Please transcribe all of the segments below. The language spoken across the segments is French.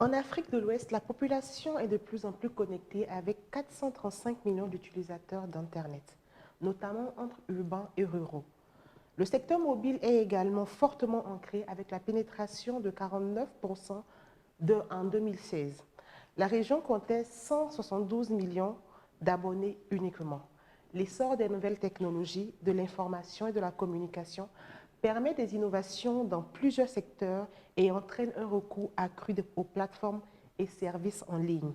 En Afrique de l'Ouest, la population est de plus en plus connectée avec 435 millions d'utilisateurs d'Internet, notamment entre urbains et ruraux. Le secteur mobile est également fortement ancré avec la pénétration de 49% en 2016. La région comptait 172 millions d'abonnés uniquement. L'essor des nouvelles technologies, de l'information et de la communication permet des innovations dans plusieurs secteurs et entraîne un recours accru aux plateformes et services en ligne.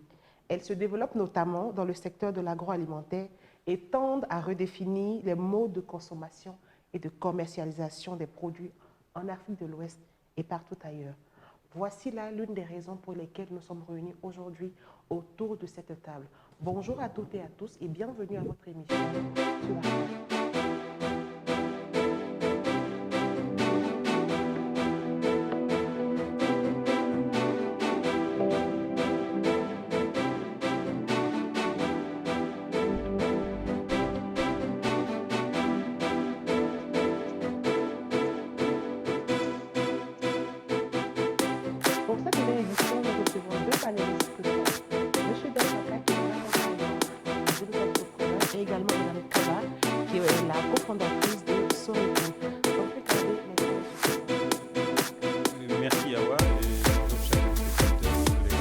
Elles se développent notamment dans le secteur de l'agroalimentaire et tendent à redéfinir les modes de consommation et de commercialisation des produits en Afrique de l'Ouest et partout ailleurs. Voici là l'une des raisons pour lesquelles nous sommes réunis aujourd'hui autour de cette table. Bonjour à toutes et à tous et bienvenue à votre émission sur la radio. Pour cette nouvelle édition, nous recevons deux panélistes que sont M. Delphaka, qui est l'un des entrepreneurs, et également Mme Kaba, qui est la cofondatrice de Sorico. Donc, merci Awa et bonjour chers téléspectateurs.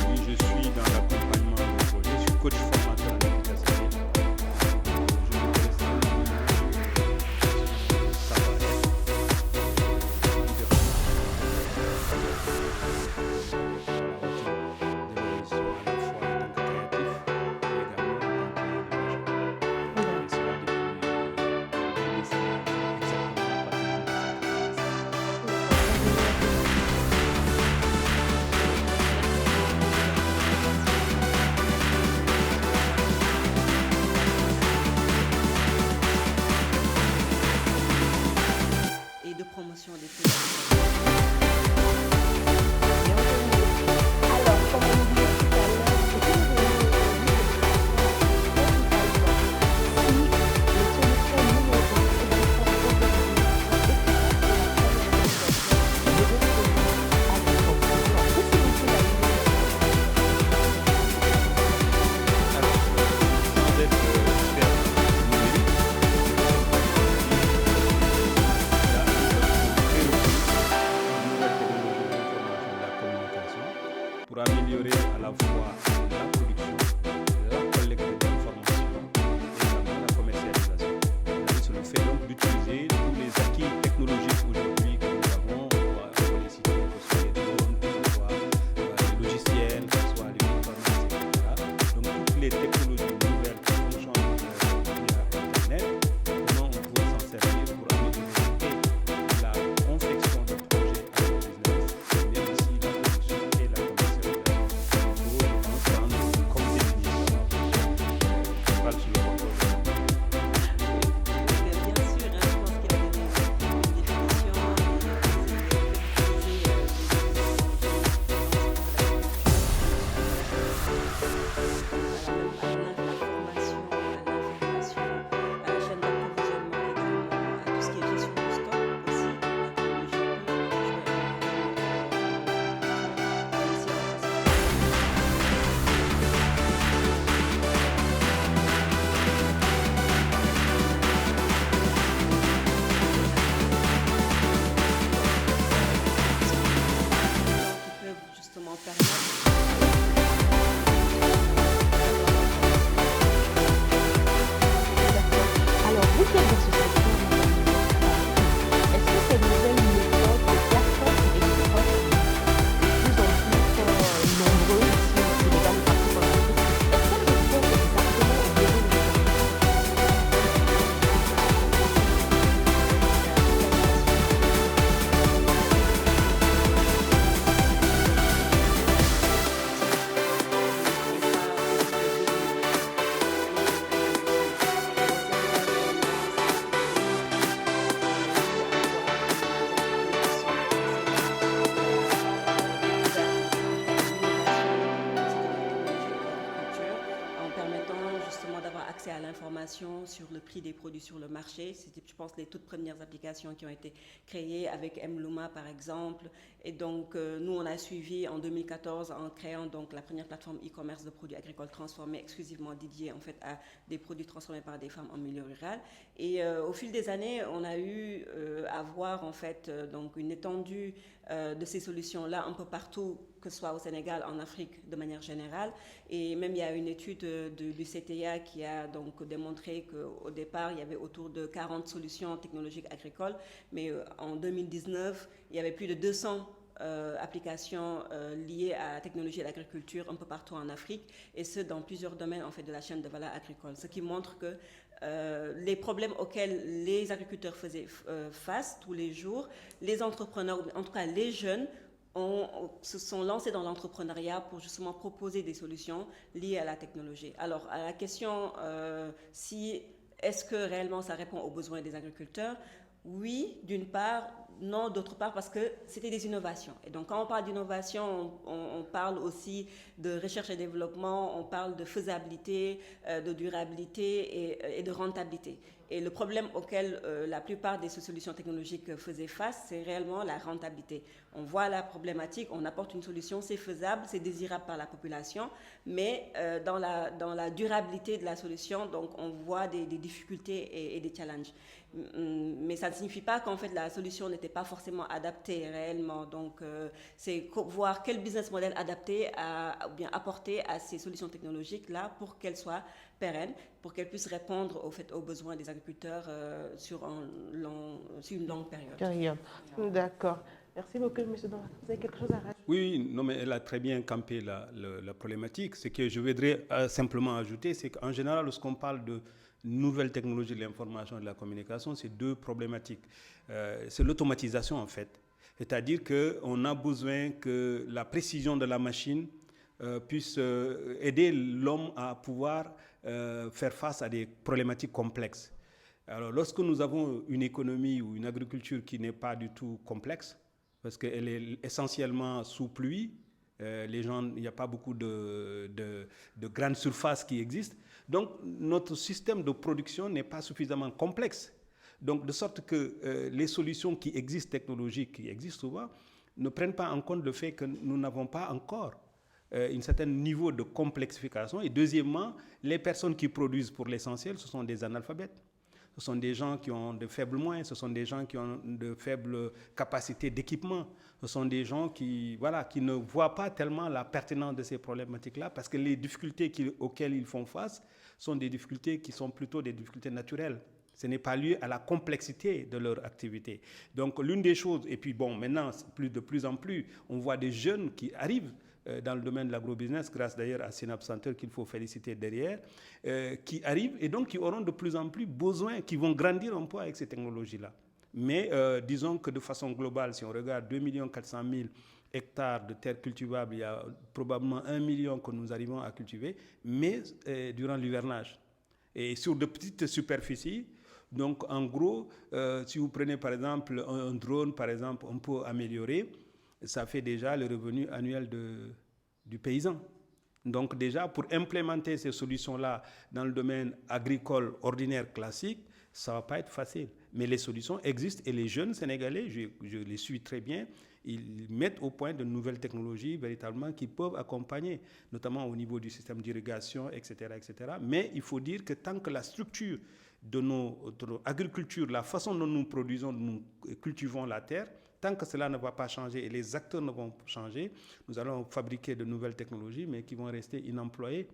Oui, je suis dans l'accompagnement de projet, je suis coach formateur en efficacité. Et de promotion des produits. Pour améliorer à la fois la production, la collecte d'informations et également la commercialisation. C'est le fait donc d'utiliser tous les acquis technologiques aujourd'hui que nous avons, pour les citer, que ce soit les drones, que ce soit les logiciels, que ce soit les internet, etc. Donc toutes les technologies nouvelles qui fonctionnent via Internet, comment on peut s'en servir pour améliorer la confection de projets à business, mais aussi la production et la commercialisation. Comme définition, je parle sur le contrôle. Bien sûr, je pense qu'il y a des définitions à l'information, à la chaîne d'approvisionnement également, à tout ce qui est gestion de stock aussi, la technologie qui peuvent justement permettre. Alors, vous qui êtes dans ce secteur, est-ce que ces nouvelles méthodes de personnes et de plus en plus nombreuses ici au Sénégal et partout en Afrique, est-ce qu'elles sont exactement au niveau d'information sur le prix des produits sur le marché. C'était, je pense, les toutes premières applications qui ont été créées avec Mluma, par exemple. Et donc, nous, on a suivi en 2014 en créant donc la première plateforme e-commerce de produits agricoles transformés, exclusivement dédiée en fait à des produits transformés par des femmes en milieu rural. Et au fil des années, on a eu à voir en fait donc une étendue de ces solutions-là un peu partout, que ce soit au Sénégal, en Afrique de manière générale. Et même il y a une étude du CTIA qui a donc démontré qu'au départ, il y avait autour de 40 solutions technologiques agricoles, mais en 2019, il y avait plus de 200 applications liées à la technologie et à l'agriculture un peu partout en Afrique, et ce dans plusieurs domaines en fait de la chaîne de valeur agricole, ce qui montre que les problèmes auxquels les agriculteurs faisaient face tous les jours, les entrepreneurs, en tout cas les jeunes, se sont lancés dans l'entrepreneuriat pour justement proposer des solutions liées à la technologie. Alors, à la question si est-ce que réellement ça répond aux besoins des agriculteurs, oui, d'une part, non, d'autre part, parce que c'était des innovations. Et donc, quand on parle d'innovation, on parle aussi de recherche et développement, on parle de faisabilité, de durabilité et de rentabilité. Et le problème auquel la plupart des solutions technologiques faisaient face, c'est réellement la rentabilité. On voit la problématique, on apporte une solution, c'est faisable, c'est désirable par la population, mais dans la durabilité de la solution, donc on voit des difficultés et des challenges. Mais ça ne signifie pas qu'en fait la solution n'était pas forcément adaptée réellement. Donc c'est voir quel business model adapté ou bien apporter à ces solutions technologiques-là pour qu'elles soient pérennes, pour qu'elles puissent répondre aux besoins des agriculteurs sur une longue période. D'accord. Merci beaucoup, M. Dora. Vous avez quelque chose à rajouter? Oui, non, mais elle a très bien campé la problématique. Ce que je voudrais simplement ajouter, c'est qu'en général, lorsqu'on parle de nouvelles technologies de l'information et de la communication, c'est deux problématiques. C'est l'automatisation, en fait. C'est-à-dire qu'on a besoin que la précision de la machine puisse aider l'homme à pouvoir faire face à des problématiques complexes. Alors, lorsque nous avons une économie ou une agriculture qui n'est pas du tout complexe, parce qu'elle est essentiellement sous pluie, il n'y a pas beaucoup de grandes surfaces qui existent, donc notre système de production n'est pas suffisamment complexe. Donc, de sorte que les solutions qui existent, technologiques qui existent souvent, ne prennent pas en compte le fait que nous n'avons pas encore un certain niveau de complexification. Et deuxièmement, les personnes qui produisent pour l'essentiel, ce sont des analphabètes. Ce sont des gens qui ont de faibles moyens, ce sont des gens qui ont de faibles capacités d'équipement. Ce sont des gens qui ne voient pas tellement la pertinence de ces problématiques-là parce que les difficultés auxquelles ils font face sont des difficultés qui sont plutôt des difficultés naturelles. Ce n'est pas lié à la complexité de leur activité. Donc, l'une des choses, et puis bon, maintenant, de plus en plus, on voit des jeunes qui arrivent dans le domaine de l'agrobusiness, grâce d'ailleurs à Synapse Center qu'il faut féliciter derrière, qui arrivent et donc qui auront de plus en plus besoin, qui vont grandir un peu avec ces technologies-là. Mais disons que de façon globale, si on regarde 2 400 000 hectares de terres cultivables, il y a probablement 1 million que nous arrivons à cultiver, mais durant l'hivernage. Et sur de petites superficies, donc en gros, si vous prenez par exemple un drone, par exemple, on peut améliorer, ça fait déjà le revenu annuel du paysan. Donc déjà, pour implémenter ces solutions-là dans le domaine agricole ordinaire classique, ça ne va pas être facile. Mais les solutions existent et les jeunes Sénégalais, je les suis très bien, ils mettent au point de nouvelles technologies véritablement qui peuvent accompagner, notamment au niveau du système d'irrigation, etc., etc. Mais il faut dire que tant que la structure de notre agriculture, la façon dont nous produisons, nous cultivons la terre, tant que cela ne va pas changer et les acteurs ne vont pas changer, nous allons fabriquer de nouvelles technologies, mais qui vont rester inemployées.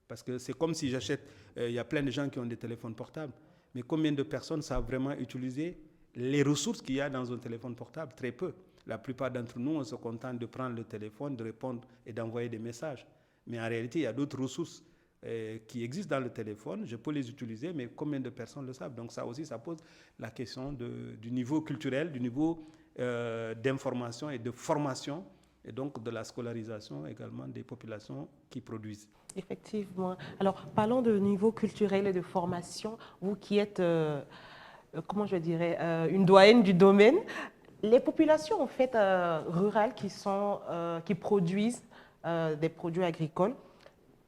Parce que c'est comme si j'achète, il y a plein de gens qui ont des téléphones portables, mais combien de personnes savent vraiment utiliser les ressources qu'il y a dans un téléphone portable? Très peu. La plupart d'entre nous, on se contente de prendre le téléphone, de répondre et d'envoyer des messages. Mais en réalité, il y a d'autres ressources qui existent dans le téléphone. Je peux les utiliser, mais combien de personnes le savent? Donc ça aussi, ça pose la question du niveau culturel, du niveau d'information et de formation, et donc de la scolarisation également des populations qui produisent. Effectivement. Alors, parlons de niveau culturel et de formation. Vous qui êtes, une doyenne du domaine, les populations en fait rurales qui produisent des produits agricoles,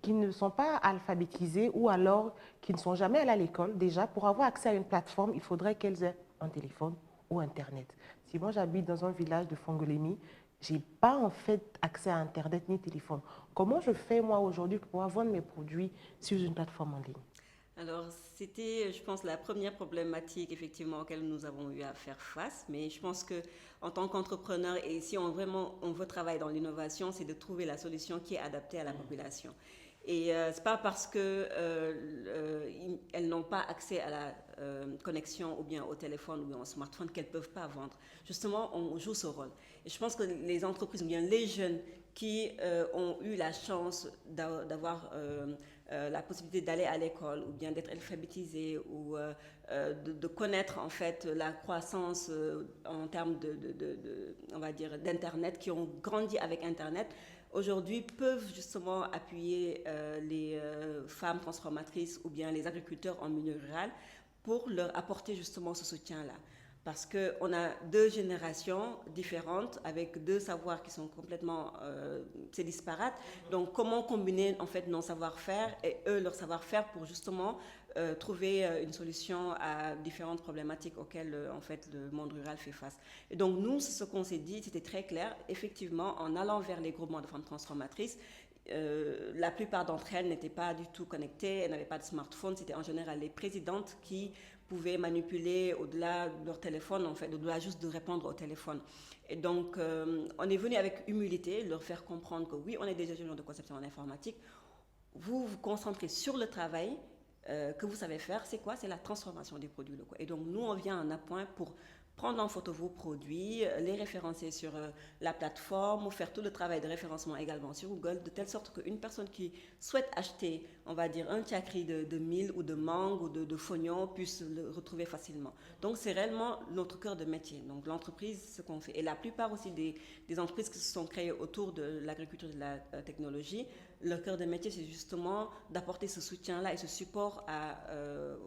qui ne sont pas alphabétisées ou alors qui ne sont jamais allées à l'école, déjà, pour avoir accès à une plateforme, il faudrait qu'elles aient un téléphone ou Internet. Si moi, j'habite dans un village de Fongolémie, je n'ai pas en fait accès à Internet ni téléphone. Comment je fais, moi, aujourd'hui, pour pouvoir vendre mes produits sur une plateforme en ligne? Alors, c'était, je pense, la première problématique, effectivement, auquel nous avons eu à faire face. Mais je pense que, en tant qu'entrepreneur, et si on veut travailler dans l'innovation, c'est de trouver la solution qui est adaptée à la population. Et c'est pas parce que elles n'ont pas accès à la connexion ou bien au téléphone ou bien au smartphone qu'elles peuvent pas vendre. Justement, on joue ce rôle. Et je pense que les entreprises ou bien les jeunes qui ont eu la chance d'avoir la possibilité d'aller à l'école ou bien d'être alphabétisés ou de connaître en fait la croissance en termes on va dire d'internet, qui ont grandi avec internet, aujourd'hui peuvent justement appuyer les femmes transformatrices ou bien les agriculteurs en milieu rural pour leur apporter justement ce soutien-là. Parce qu'on a deux générations différentes avec deux savoirs qui sont complètement disparates. Donc, comment combiner en fait nos savoir-faire et eux leur savoir-faire pour justement trouver une solution à différentes problématiques auxquelles en fait le monde rural fait face. Et donc, nous, ce qu'on s'est dit, c'était très clair. Effectivement, en allant vers les groupements de femmes transformatrices, la plupart d'entre elles n'étaient pas du tout connectées, elles n'avaient pas de smartphone. C'était en général les présidentes qui pouvaient manipuler au-delà de leur téléphone, en fait, au-delà juste de répondre au téléphone. Et donc, on est venu avec humilité leur faire comprendre que oui, on est des ingénieurs de conception en informatique. Vous vous concentrez sur le travail que vous savez faire. C'est quoi? C'est la transformation des produits locaux. Et donc, nous, on vient en appoint pour prendre en photo vos produits, les référencer sur la plateforme ou faire tout le travail de référencement également sur Google, de telle sorte qu'une personne qui souhaite acheter, on va dire, un tchakri de mil ou de mangue ou de fognon puisse le retrouver facilement. Donc, c'est réellement notre cœur de métier. Donc, l'entreprise, ce qu'on fait. Et la plupart aussi des entreprises qui se sont créées autour de l'agriculture et de la technologie, leur cœur de métier, c'est justement d'apporter ce soutien-là et ce support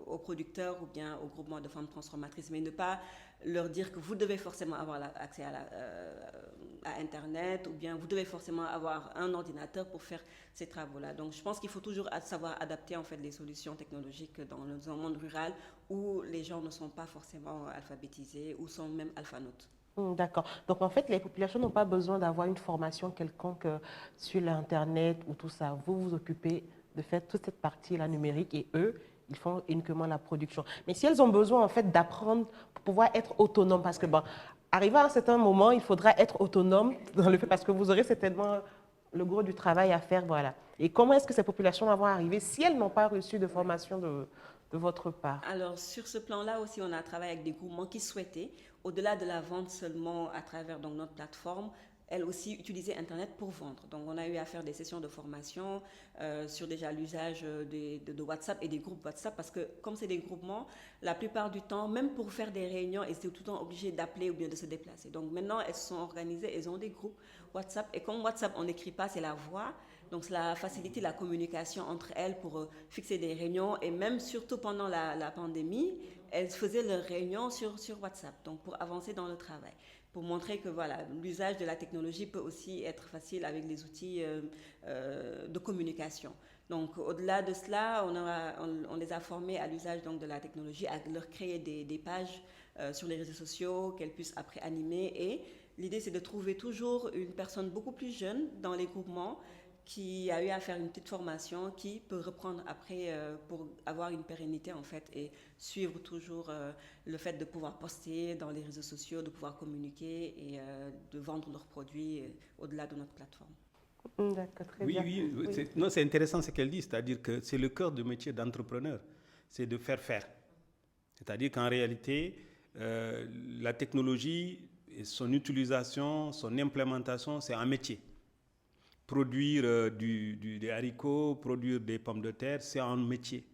aux producteurs ou bien au groupement de femmes transformatrices, mais ne pas leur dire que vous devez forcément avoir accès à Internet ou bien vous devez forcément avoir un ordinateur pour faire ces travaux-là. Donc, je pense qu'il faut toujours savoir adapter en fait les solutions technologiques dans un monde rural où les gens ne sont pas forcément alphabétisés ou sont même alphanotes. D'accord. Donc, en fait, les populations n'ont pas besoin d'avoir une formation quelconque sur l'Internet ou tout ça. Vous vous occupez de faire toute cette partie-là numérique et eux, ils font uniquement la production. Mais si elles ont besoin, en fait, d'apprendre pour pouvoir être autonomes, parce que, bon, arrivé à un certain moment, il faudra être autonome dans le fait, parce que vous aurez certainement le gros du travail à faire, voilà. Et comment est-ce que ces populations vont arriver si elles n'ont pas reçu de formation de votre part? Alors, sur ce plan-là aussi, on a travaillé avec des groupements qui souhaitaient, au-delà de la vente seulement à travers donc, notre plateforme, elles aussi utiliser Internet pour vendre. Donc, on a eu à faire des sessions de formation sur déjà l'usage de WhatsApp et des groupes WhatsApp, parce que comme c'est des groupements, la plupart du temps, même pour faire des réunions, elles étaient tout le temps obligées d'appeler ou bien de se déplacer. Donc, maintenant, elles se sont organisées, elles ont des groupes WhatsApp. Et comme WhatsApp, on n'écrit pas, c'est la voix. Donc, cela a facilité la communication entre elles pour fixer des réunions. Et même, surtout pendant la pandémie, elles faisaient leurs réunions sur WhatsApp, donc pour avancer dans le travail, pour montrer que voilà, l'usage de la technologie peut aussi être facile avec les outils de communication. Donc, au-delà de cela, on les a formés à l'usage donc, de la technologie, à leur créer des pages sur les réseaux sociaux qu'elles puissent après animer. Et l'idée, c'est de trouver toujours une personne beaucoup plus jeune dans les groupements qui a eu à faire une petite formation, qui peut reprendre après pour avoir une pérennité en fait et suivre toujours le fait de pouvoir poster dans les réseaux sociaux, de pouvoir communiquer et de vendre leurs produits au-delà de notre plateforme. D'accord, très bien. Oui. Non, c'est intéressant ce qu'elle dit, c'est-à-dire que c'est le cœur de métier d'entrepreneur, c'est de faire faire. C'est-à-dire qu'en réalité, la technologie, son utilisation, son implémentation, c'est un métier. Produire des haricots, produire des pommes de terre, c'est un métier.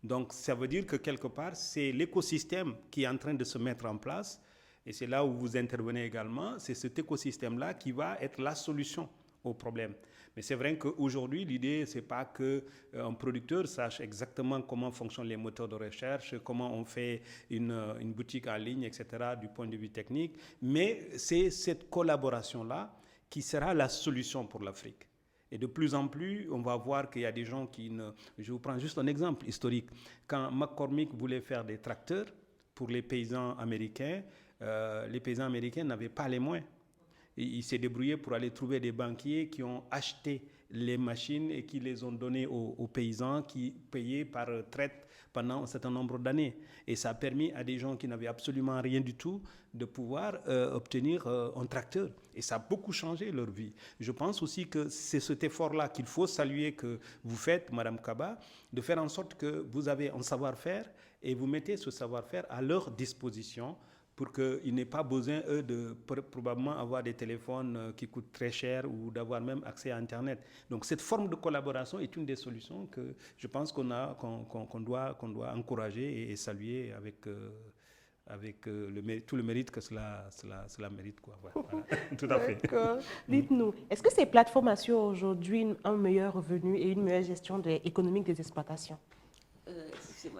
Donc, ça veut dire que quelque part, c'est l'écosystème qui est en train de se mettre en place. Et c'est là où vous intervenez également. C'est cet écosystème-là qui va être la solution au problème. Mais c'est vrai qu'aujourd'hui, l'idée, ce n'est pas qu'un producteur sache exactement comment fonctionnent les moteurs de recherche, comment on fait une boutique en ligne, etc., du point de vue technique. Mais c'est cette collaboration-là qui sera la solution pour l'Afrique. Et de plus en plus, on va voir qu'il y a des gens qui ne... Je vous prends juste un exemple historique. Quand McCormick voulait faire des tracteurs pour les paysans américains n'avaient pas les moyens. Il s'est débrouillé pour aller trouver des banquiers qui ont acheté les machines et qui les ont données aux paysans qui payaient par traite pendant un certain nombre d'années. Et ça a permis à des gens qui n'avaient absolument rien du tout de pouvoir obtenir un tracteur. Et ça a beaucoup changé leur vie. Je pense aussi que c'est cet effort-là qu'il faut saluer que vous faites, Madame Kaba, de faire en sorte que vous avez un savoir-faire et vous mettez ce savoir-faire à leur disposition pour qu'ils n'aient pas besoin, eux, de probablement avoir des téléphones qui coûtent très cher ou d'avoir même accès à Internet. Donc cette forme de collaboration est une des solutions que je pense qu'on doit encourager et saluer avec tout le mérite que cela mérite. Quoi. Voilà. Tout à fait. D'accord. Dites-nous, est-ce que ces plateformes assurent aujourd'hui un meilleur revenu et une meilleure gestion économique des exploitations?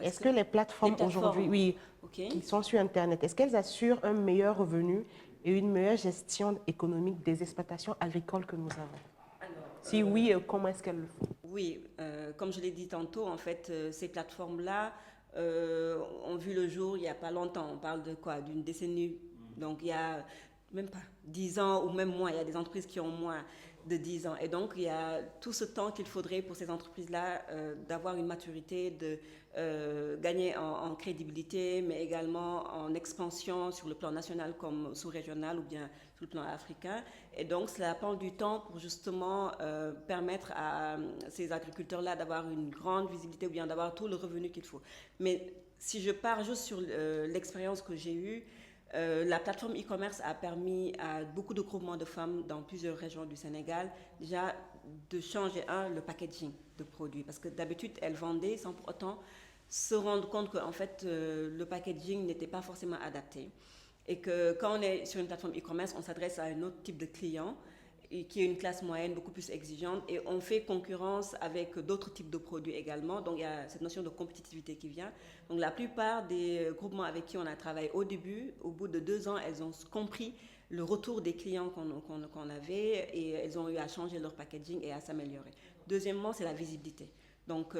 Est-ce que les plateformes aujourd'hui, oui, qui sont sur Internet, est-ce qu'elles assurent un meilleur revenu et une meilleure gestion économique des exploitations agricoles que nous avons? Si oui, comment est-ce qu'elles le font? Oui, comme je l'ai dit tantôt, en fait, ces plateformes-là ont vu le jour il n'y a pas longtemps. On parle de quoi? D'une décennie. Donc, il y a même pas 10 ans ou même moins. Il y a des entreprises qui ont moins de 10 ans. Et donc, il y a tout ce temps qu'il faudrait pour ces entreprises-là d'avoir une maturité, de gagner en crédibilité, mais également en expansion sur le plan national comme sous-régional ou bien sur le plan africain. Et donc, cela prend du temps pour justement permettre à ces agriculteurs-là d'avoir une grande visibilité ou bien d'avoir tout le revenu qu'il faut. Mais si je pars juste sur l'expérience que j'ai eue, la plateforme e-commerce a permis à beaucoup de groupements de femmes dans plusieurs régions du Sénégal déjà de changer, le packaging de produits. Parce que d'habitude, elles vendaient sans pour autant se rendre compte qu'en fait, le packaging n'était pas forcément adapté. Et que quand on est sur une plateforme e-commerce, on s'adresse à un autre type de client qui est une classe moyenne beaucoup plus exigeante et on fait concurrence avec d'autres types de produits également. Donc il y a cette notion de compétitivité qui vient. Donc la plupart des groupements avec qui on a travaillé au début, au bout de 2 ans, elles ont compris le retour des clients qu'on avait et elles ont eu à changer leur packaging et à s'améliorer. Deuxièmement, c'est la visibilité. Donc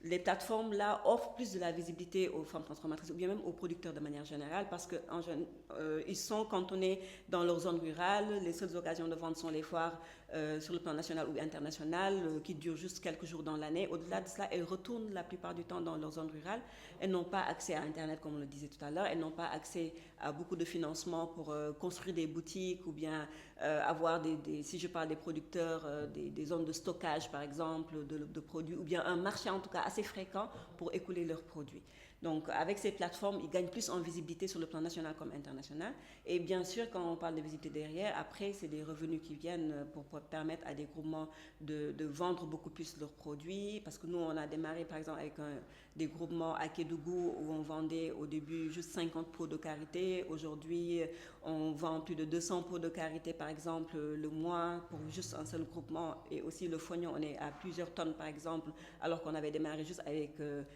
les plateformes là offrent plus de la visibilité aux femmes transformatrices ou bien même aux producteurs de manière générale parce qu'ils sont cantonnés dans leur zone rurale. Les seules occasions de vente sont les foires sur le plan national ou international qui durent juste quelques jours dans l'année. Au-delà de cela, elles retournent la plupart du temps dans leur zone rurale. Elles n'ont pas accès à Internet comme on le disait tout à l'heure. Elles n'ont pas accès à beaucoup de financement pour construire des boutiques ou bien avoir si je parle des producteurs, des zones de stockage par exemple de produits ou bien un marché en tout cas assez fréquent pour écouler leurs produits. Donc avec ces plateformes, ils gagnent plus en visibilité sur le plan national comme international. Et bien sûr, quand on parle de visibilité derrière, après, c'est des revenus qui viennent pour permettre à des groupements de vendre beaucoup plus leurs produits. Parce que nous, on a démarré par exemple avec des groupements à Kédougou où on vendait au début juste 50 pots de karité. Aujourd'hui, on vend plus de 200 pots de karité par exemple le mois pour juste un seul groupement. Et aussi le fognon, on est à plusieurs tonnes par exemple, alors qu'on avait démarré juste avec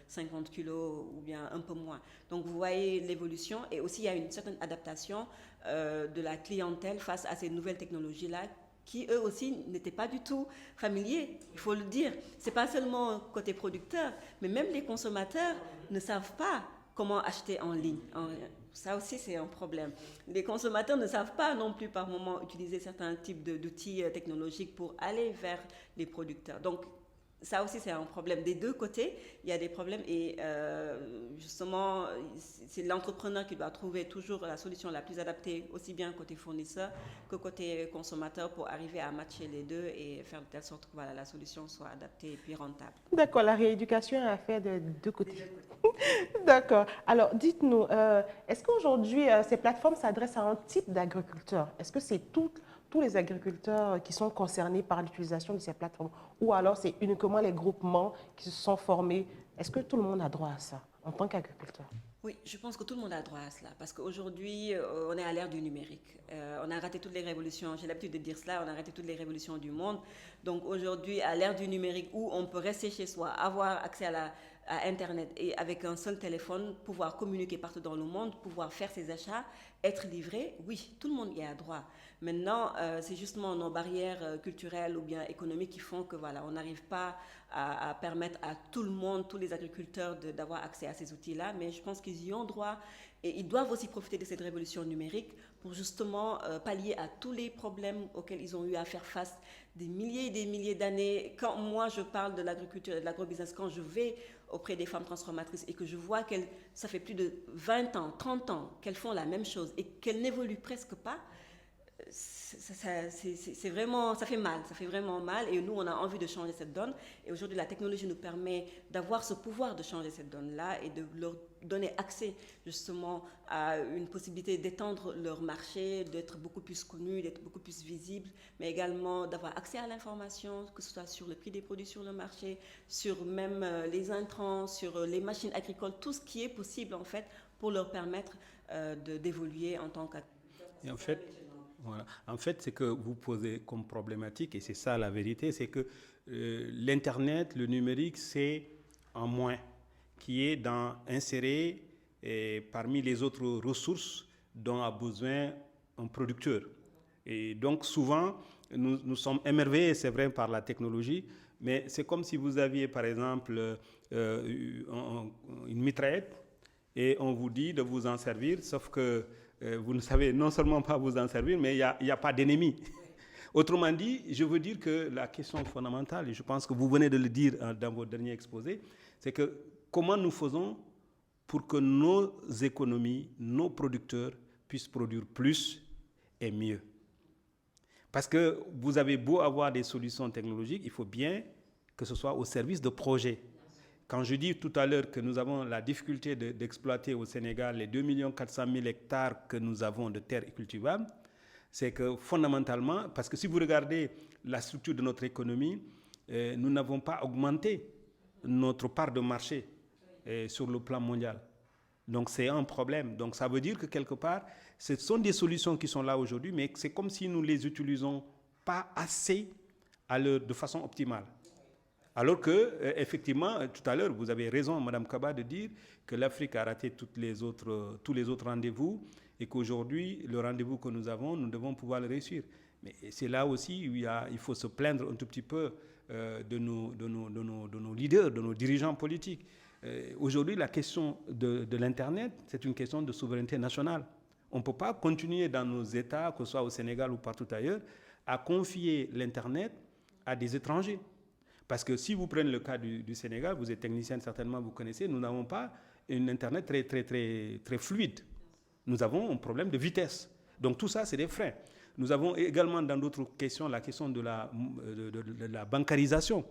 50 kilos ou bien un peu moins. Donc vous voyez l'évolution et aussi il y a une certaine adaptation de la clientèle face à ces nouvelles technologies-là qui eux aussi n'étaient pas du tout familiers, il faut le dire. C'est pas seulement côté producteur, mais même les consommateurs ne savent pas comment acheter en ligne. Ça aussi, c'est un problème. Les consommateurs ne savent pas non plus par moment utiliser certains types d'outils technologiques pour aller vers les producteurs. Donc, ça aussi, c'est un problème. Des deux côtés, il y a des problèmes et justement, c'est l'entrepreneur qui doit trouver toujours la solution la plus adaptée, aussi bien côté fournisseur que côté consommateur pour arriver à matcher les deux et faire de telle sorte que voilà, la solution soit adaptée et puis rentable. D'accord, la rééducation est à faire de deux côtés. D'accord. Alors, dites-nous, est-ce qu'aujourd'hui, ces plateformes s'adressent à un type d'agriculteur? Est-ce que c'est tous les agriculteurs qui sont concernés par l'utilisation de ces plateformes ou alors c'est uniquement les groupements qui se sont formés? Est-ce que tout le monde a droit à ça en tant qu'agriculteur? Oui, je pense que tout le monde a droit à cela parce qu'aujourd'hui, on est à l'ère du numérique. On a raté toutes les révolutions, j'ai l'habitude de dire cela, on a raté toutes les révolutions du monde. Donc aujourd'hui, à l'ère du numérique où on peut rester chez soi, avoir accès à Internet et avec un seul téléphone, pouvoir communiquer partout dans le monde, pouvoir faire ses achats, être livré, oui, tout le monde y a droit. Maintenant, c'est justement nos barrières culturelles ou bien économiques qui font que voilà, on n'arrive pas à permettre à tout le monde, tous les agriculteurs d'avoir accès à ces outils-là, mais je pense qu'ils y ont droit et ils doivent aussi profiter de cette révolution numérique pour justement pallier à tous les problèmes auxquels ils ont eu à faire face des milliers et des milliers d'années. Quand moi je parle de l'agriculture et de l'agrobusiness, quand je vais auprès des femmes transformatrices et que je vois qu'elles, ça fait plus de 20 ans, 30 ans qu'elles font la même chose et qu'elles n'évoluent presque pas, c'est vraiment, ça fait vraiment mal et nous on a envie de changer cette donne et aujourd'hui la technologie nous permet d'avoir ce pouvoir de changer cette donne-là et de leur donner accès justement à une possibilité d'étendre leur marché, d'être beaucoup plus connus, d'être beaucoup plus visibles, mais également d'avoir accès à l'information, que ce soit sur le prix des produits sur le marché, sur même les intrants, sur les machines agricoles, tout ce qui est possible en fait pour leur permettre d'évoluer en tant qu'agriculteurs. Et en fait, voilà. En fait, ce que vous posez comme problématique, et c'est ça la vérité, c'est que l'Internet, le numérique, c'est un moyen qui est inséré parmi les autres ressources dont a besoin un producteur. Et donc souvent, nous sommes émerveillés, c'est vrai, par la technologie, mais c'est comme si vous aviez, par exemple, une mitraillette et on vous dit de vous en servir, sauf que vous ne savez non seulement pas vous en servir, mais il n'y a pas d'ennemi. Autrement dit, je veux dire que la question fondamentale, et je pense que vous venez de le dire dans votre dernier exposé, c'est que comment nous faisons pour que nos économies, nos producteurs puissent produire plus et mieux. Parce que vous avez beau avoir des solutions technologiques, il faut bien que ce soit au service de projets. Quand je dis tout à l'heure que nous avons la difficulté d'exploiter au Sénégal les 2 400 000 hectares que nous avons de terres cultivables, c'est que fondamentalement, parce que si vous regardez la structure de notre économie, nous n'avons pas augmenté notre part de marché sur le plan mondial. Donc c'est un problème. Donc ça veut dire que quelque part, ce sont des solutions qui sont là aujourd'hui, mais c'est comme si nous ne les utilisons pas assez de façon optimale. Alors que, effectivement, tout à l'heure, vous avez raison, Mme Kaba, de dire que l'Afrique a raté tous les autres rendez-vous et qu'aujourd'hui, le rendez-vous que nous avons, nous devons pouvoir le réussir. Mais c'est là aussi où il faut se plaindre un tout petit peu de nos leaders, de nos dirigeants politiques. Aujourd'hui, la question de l'Internet, c'est une question de souveraineté nationale. On ne peut pas continuer dans nos États, que ce soit au Sénégal ou partout ailleurs, à confier l'Internet à des étrangers. Parce que si vous prenez le cas du Sénégal, vous êtes technicien certainement, vous connaissez, nous n'avons pas un Internet très fluide. Nous avons un problème de vitesse. Donc tout ça, c'est des freins. Nous avons également dans d'autres questions la question de la bancarisation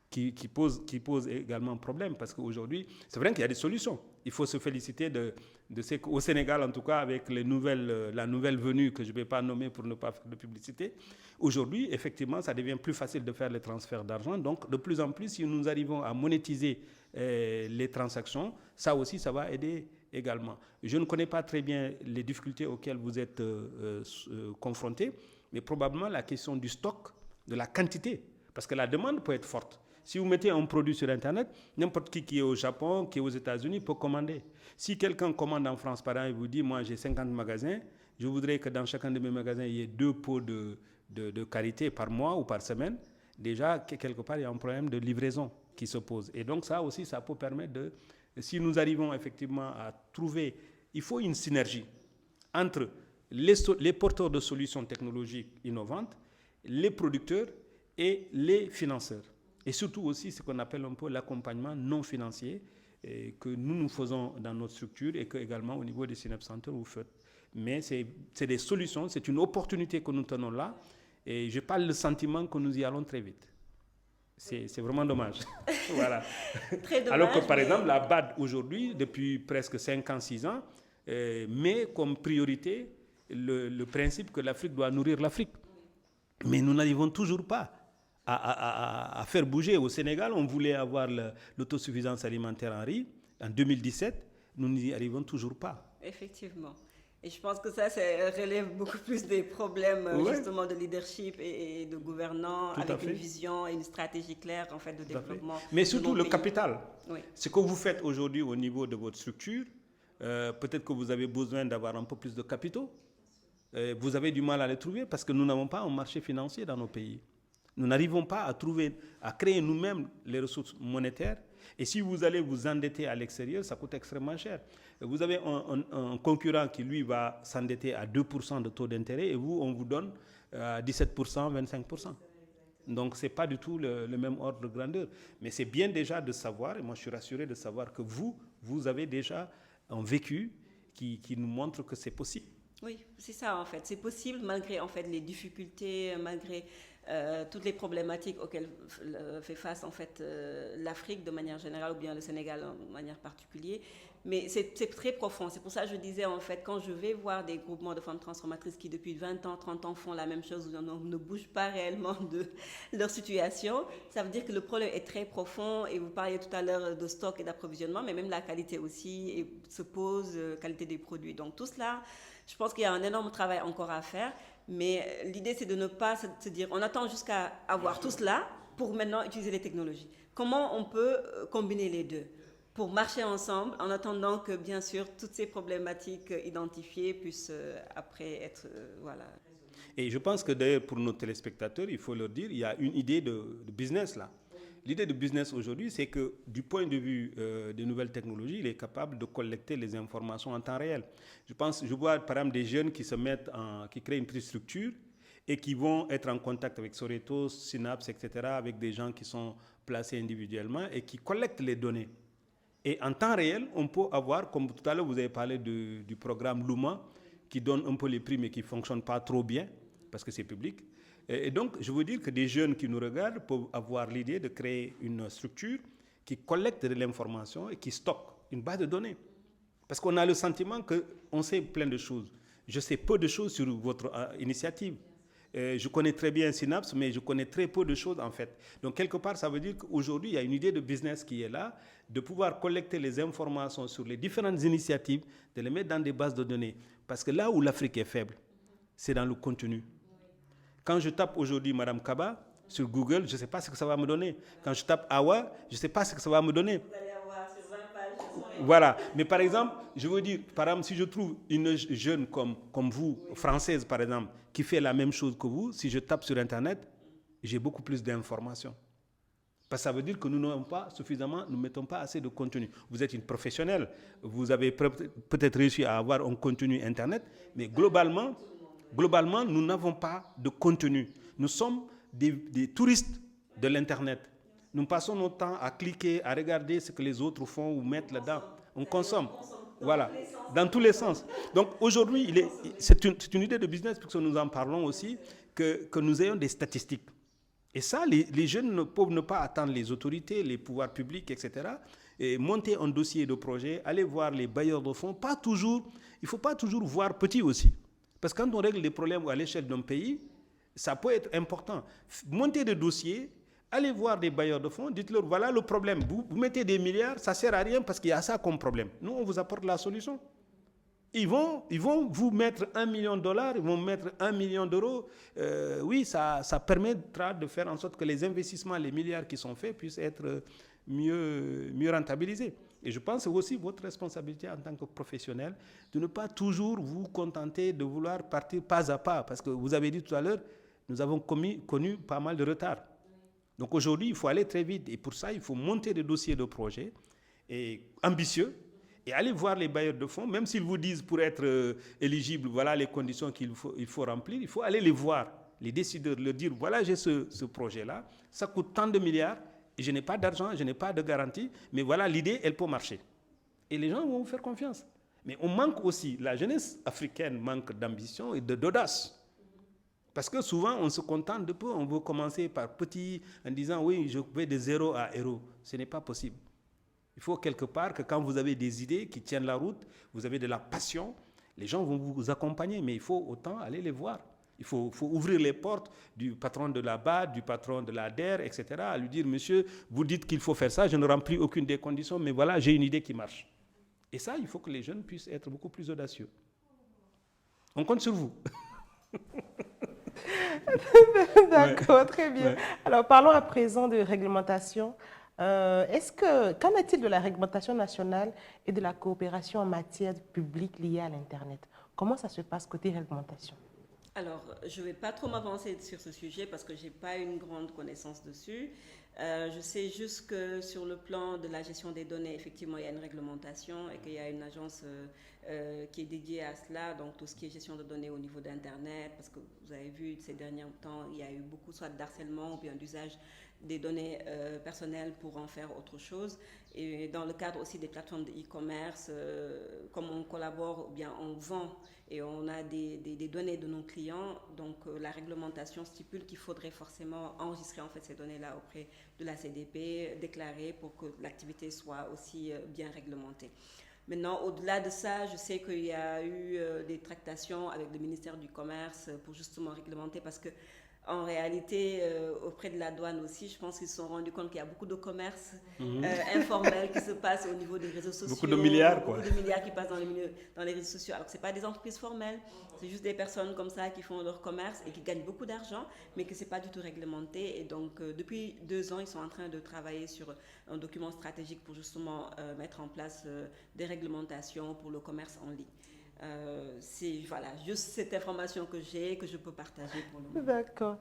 qui pose également un problème. Parce qu'aujourd'hui, c'est vrai qu'il y a des solutions. Il faut se féliciter de ce qu'au Sénégal, en tout cas, avec la nouvelle venue que je ne vais pas nommer pour ne pas faire de publicité, aujourd'hui, effectivement, ça devient plus facile de faire les transferts d'argent. Donc, de plus en plus, si nous arrivons à monétiser les transactions, ça aussi, ça va aider également. Je ne connais pas très bien les difficultés auxquelles vous êtes confrontés, mais probablement la question du stock, de la quantité, parce que la demande peut être forte. Si vous mettez un produit sur Internet, n'importe qui est au Japon, qui est aux États-Unis peut commander. Si quelqu'un commande en France, par exemple, et vous dit, moi j'ai 50 magasins, je voudrais que dans chacun de mes magasins, il y ait 2 pots de karité par mois ou par semaine, déjà, quelque part, il y a un problème de livraison qui se pose. Et donc ça aussi, ça peut permettre si nous arrivons effectivement à trouver, il faut une synergie entre les porteurs de solutions technologiques innovantes, les producteurs et les financeurs. Et surtout aussi ce qu'on appelle un peu l'accompagnement non financier que nous faisons dans notre structure et que également au niveau des Synapse Centers vous faites. Mais c'est des solutions, c'est une opportunité que nous tenons là et je parle le sentiment que nous y allons très vite. C'est vraiment dommage. Voilà. Très dommage. Alors que par exemple la BAD aujourd'hui, depuis presque 5 ans, 6 ans, met comme priorité le principe que l'Afrique doit nourrir l'Afrique. Mais nous n'arrivons toujours pas à faire bouger. Au Sénégal, on voulait avoir l'autosuffisance alimentaire en riz. En 2017, nous n'y arrivons toujours pas. Effectivement. Et je pense que ça relève beaucoup plus des problèmes justement de leadership et de gouvernance avec une vision et une stratégie claire en fait de développement. Mais surtout le capital. Oui. Ce que vous faites aujourd'hui au niveau de votre structure, peut-être que vous avez besoin d'avoir un peu plus de capitaux. Vous avez du mal à les trouver parce que nous n'avons pas un marché financier dans nos pays. Nous n'arrivons pas à créer nous-mêmes les ressources monétaires. Et si vous allez vous endetter à l'extérieur, ça coûte extrêmement cher. Vous avez un concurrent qui, lui, va s'endetter à 2% de taux d'intérêt et vous, on vous donne 17%, 25%. Donc, ce n'est pas du tout le même ordre de grandeur. Mais c'est bien déjà de savoir, et moi je suis rassuré de savoir que vous avez déjà un vécu qui nous montre que c'est possible. Oui, c'est ça en fait. C'est possible malgré en fait les difficultés, malgré toutes les problématiques auxquelles fait face en fait l'Afrique de manière générale ou bien le Sénégal de manière particulière. Mais c'est très profond. C'est pour ça que je disais en fait, quand je vais voir des groupements de femmes transformatrices qui depuis 20 ans, 30 ans font la même chose, ne bougent pas réellement de leur situation, ça veut dire que le problème est très profond. Et vous parliez tout à l'heure de stock et d'approvisionnement, mais même la qualité aussi se pose, qualité des produits. Donc tout cela, je pense qu'il y a un énorme travail encore à faire. Mais l'idée, c'est de ne pas se dire, on attend jusqu'à avoir tout cela pour maintenant utiliser les technologies. Comment on peut combiner les deux pour marcher ensemble en attendant que, bien sûr, toutes ces problématiques identifiées puissent après être voilà. Et je pense que d'ailleurs, pour nos téléspectateurs, il faut leur dire, il y a une idée de business là. L'idée de business aujourd'hui, c'est que du point de vue des nouvelles technologies, il est capable de collecter les informations en temps réel. Je vois par exemple des jeunes qui qui créent une petite structure et qui vont être en contact avec Soreto, Synapse, etc., avec des gens qui sont placés individuellement et qui collectent les données. Et en temps réel, on peut avoir, comme tout à l'heure vous avez parlé du programme Luma, qui donne un peu les prix mais qui ne fonctionne pas trop bien parce que c'est public. Et donc, je veux dire que des jeunes qui nous regardent peuvent avoir l'idée de créer une structure qui collecte de l'information et qui stocke une base de données. Parce qu'on a le sentiment qu'on sait plein de choses. Je sais peu de choses sur votre initiative. Je connais très bien Synapse, mais je connais très peu de choses en fait. Donc, quelque part, ça veut dire qu'aujourd'hui, il y a une idée de business qui est là, de pouvoir collecter les informations sur les différentes initiatives, de les mettre dans des bases de données. Parce que là où l'Afrique est faible, c'est dans le contenu. Quand je tape aujourd'hui Madame Kaba sur Google, je ne sais pas ce que ça va me donner. Quand je tape Awa, je ne sais pas ce que ça va me donner. Vous allez avoir sur 20 pages. Voilà. Mais par exemple, je veux dire, par exemple, si je trouve une jeune comme vous, française par exemple, qui fait la même chose que vous, si je tape sur Internet, j'ai beaucoup plus d'informations. Parce que ça veut dire que nous n'avons pas suffisamment, nous ne mettons pas assez de contenu. Vous êtes une professionnelle, vous avez peut-être réussi à avoir un contenu Internet, mais globalement, nous n'avons pas de contenu. Nous sommes des touristes de l'Internet. Nous passons notre temps à cliquer, à regarder ce que les autres font ou mettent là-dedans. On consomme. Voilà, dans tous les sens. Donc aujourd'hui, c'est une idée de business, puisque nous en parlons aussi, que nous ayons des statistiques. Et ça, les jeunes ne peuvent ne pas attendre les autorités, les pouvoirs publics, etc. Et monter un dossier de projet, aller voir les bailleurs de fonds. Il ne faut pas toujours voir petit aussi. Parce que quand on règle des problèmes à l'échelle d'un pays, ça peut être important. Monter des dossiers, allez voir des bailleurs de fonds, dites-leur, voilà le problème. Vous mettez des milliards, ça ne sert à rien parce qu'il y a ça comme problème. Nous, on vous apporte la solution. Ils vont vous mettre $1 million, ils vont mettre 1 million d'euros. Oui, ça permettra de faire en sorte que les investissements, les milliards qui sont faits puissent être mieux rentabilisés. Et je pense que c'est aussi votre responsabilité en tant que professionnel de ne pas toujours vous contenter de vouloir partir pas à pas. Parce que vous avez dit tout à l'heure, nous avons connu pas mal de retard. Donc aujourd'hui, il faut aller très vite. Et pour ça, il faut monter des dossiers de projet ambitieux et aller voir les bailleurs de fonds. Même s'ils vous disent pour être éligible, voilà les conditions qu'il faut remplir, il faut aller les voir, les décideurs, leur dire, voilà, j'ai ce projet-là, ça coûte tant de milliards, et je n'ai pas d'argent, je n'ai pas de garantie, mais voilà, l'idée, elle peut marcher. Et les gens vont vous faire confiance. Mais on manque aussi, la jeunesse africaine manque d'ambition et d'audace. Parce que souvent, on se contente de peu, on veut commencer par petit, en disant, oui, je vais de 0 à héros. Ce n'est pas possible. Il faut quelque part que quand vous avez des idées qui tiennent la route, vous avez de la passion, les gens vont vous accompagner, mais il faut autant aller les voir. Il faut ouvrir les portes du patron de la BAD, du patron de la DER, etc., à lui dire, monsieur, vous dites qu'il faut faire ça, je ne remplis aucune des conditions, mais voilà, j'ai une idée qui marche. Et ça, il faut que les jeunes puissent être beaucoup plus audacieux. On compte sur vous. D'accord, très bien. Ouais. Alors, parlons à présent de réglementation. Qu'en est-il de la réglementation nationale et de la coopération en matière publique liée à l'Internet? Comment ça se passe côté réglementation? Alors, je ne vais pas trop m'avancer sur ce sujet parce que je n'ai pas une grande connaissance dessus. Je sais juste que sur le plan de la gestion des données, effectivement, il y a une réglementation et qu'il y a une agence qui est dédiée à cela, donc tout ce qui est gestion de données au niveau d'Internet, parce que vous avez vu ces derniers temps, il y a eu beaucoup soit d'harcèlement ou bien d'usage des données personnelles pour en faire autre chose. Et dans le cadre aussi des plateformes de e-commerce, comme on collabore ou bien on vend et on a des données de nos clients, donc la réglementation stipule qu'il faudrait forcément enregistrer en fait ces données-là auprès de la CDP, déclarer pour que l'activité soit aussi bien réglementée. Maintenant, au-delà de ça, je sais qu'il y a eu des tractations avec le ministère du Commerce pour justement réglementer parce que en réalité, auprès de la douane aussi, je pense qu'ils se sont rendus compte qu'il y a beaucoup de commerce informel qui se passe au niveau des réseaux sociaux. Beaucoup de milliards, quoi. Beaucoup de milliards qui passent dans les réseaux sociaux. Alors que ce n'est pas des entreprises formelles, c'est juste des personnes comme ça qui font leur commerce et qui gagnent beaucoup d'argent, mais que ce n'est pas du tout réglementé. Et donc, depuis 2 ans, ils sont en train de travailler sur un document stratégique pour justement mettre en place des réglementations pour le commerce en ligne. C'est voilà, juste cette information que j'ai, que je peux partager pour le moment. D'accord,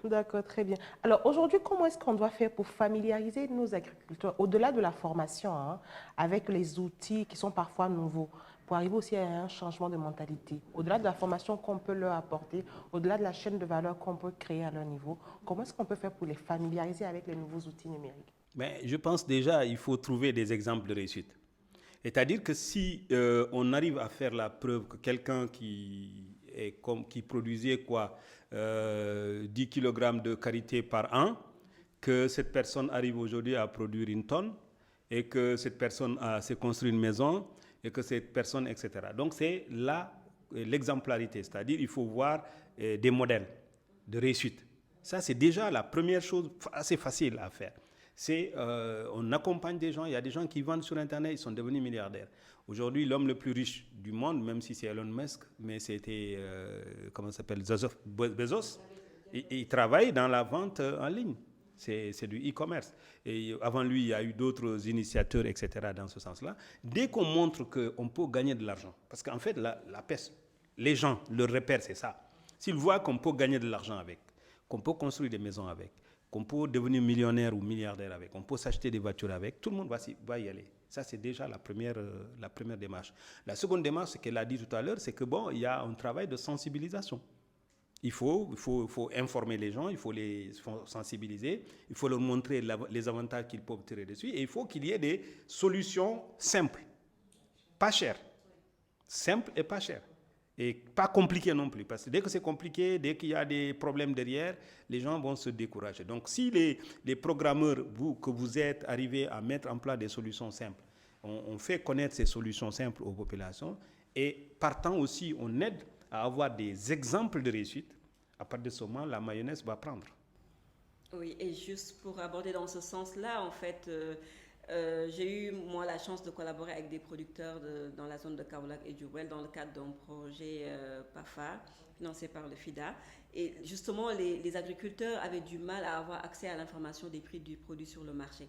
d'accord, très bien. Alors aujourd'hui, comment est-ce qu'on doit faire pour familiariser nos agriculteurs, au-delà de la formation, hein, avec les outils qui sont parfois nouveaux, pour arriver aussi à un changement de mentalité, au-delà de la formation qu'on peut leur apporter, au-delà de la chaîne de valeur qu'on peut créer à leur niveau, comment est-ce qu'on peut faire pour les familiariser avec les nouveaux outils numériques? Mais je pense déjà il faut trouver des exemples de réussite. C'est-à-dire que si on arrive à faire la preuve que quelqu'un qui produisait 10 kg de karité par an, que cette personne arrive aujourd'hui à produire 1 tonne et que cette personne s'est construit une maison et que cette personne, etc. Donc c'est là l'exemplarité, c'est-à-dire il faut voir des modèles de réussite. Ça c'est déjà la première chose assez facile à faire. On accompagne des gens, il y a des gens qui vendent sur Internet, ils sont devenus milliardaires. Aujourd'hui, l'homme le plus riche du monde, même si c'est Elon Musk, mais c'était, comment ça s'appelle, Bezos, il travaille dans la vente en ligne. C'est du e-commerce. Et avant lui, il y a eu d'autres initiateurs, etc., dans ce sens-là. Dès qu'on montre qu'on peut gagner de l'argent, parce qu'en fait, la peste, les gens, leur repère, c'est ça. S'ils voient qu'on peut gagner de l'argent avec, qu'on peut construire des maisons avec, qu'on peut devenir millionnaire ou milliardaire avec, on peut s'acheter des voitures avec, tout le monde va y aller. Ça, c'est déjà la première démarche. La seconde démarche, ce qu'elle a dit tout à l'heure, c'est que il y a un travail de sensibilisation. Il faut informer les gens, il faut les sensibiliser, il faut leur montrer les avantages qu'ils peuvent tirer dessus, et il faut qu'il y ait des solutions simples, pas chères. Simples et pas chères. Et pas compliqué non plus, parce que dès que c'est compliqué, dès qu'il y a des problèmes derrière, les gens vont se décourager. Donc si les programmeurs, que vous êtes arrivés à mettre en place des solutions simples, on fait connaître ces solutions simples aux populations, et partant aussi, on aide à avoir des exemples de réussite, à partir de ce moment, la mayonnaise va prendre. Oui, et juste pour aborder dans ce sens-là, en fait, j'ai eu, moi, la chance de collaborer avec des producteurs dans la zone de Kaolack et Diourbel dans le cadre d'un projet PAFA, financé par le FIDA. Et justement, les agriculteurs avaient du mal à avoir accès à l'information des prix du produit sur le marché.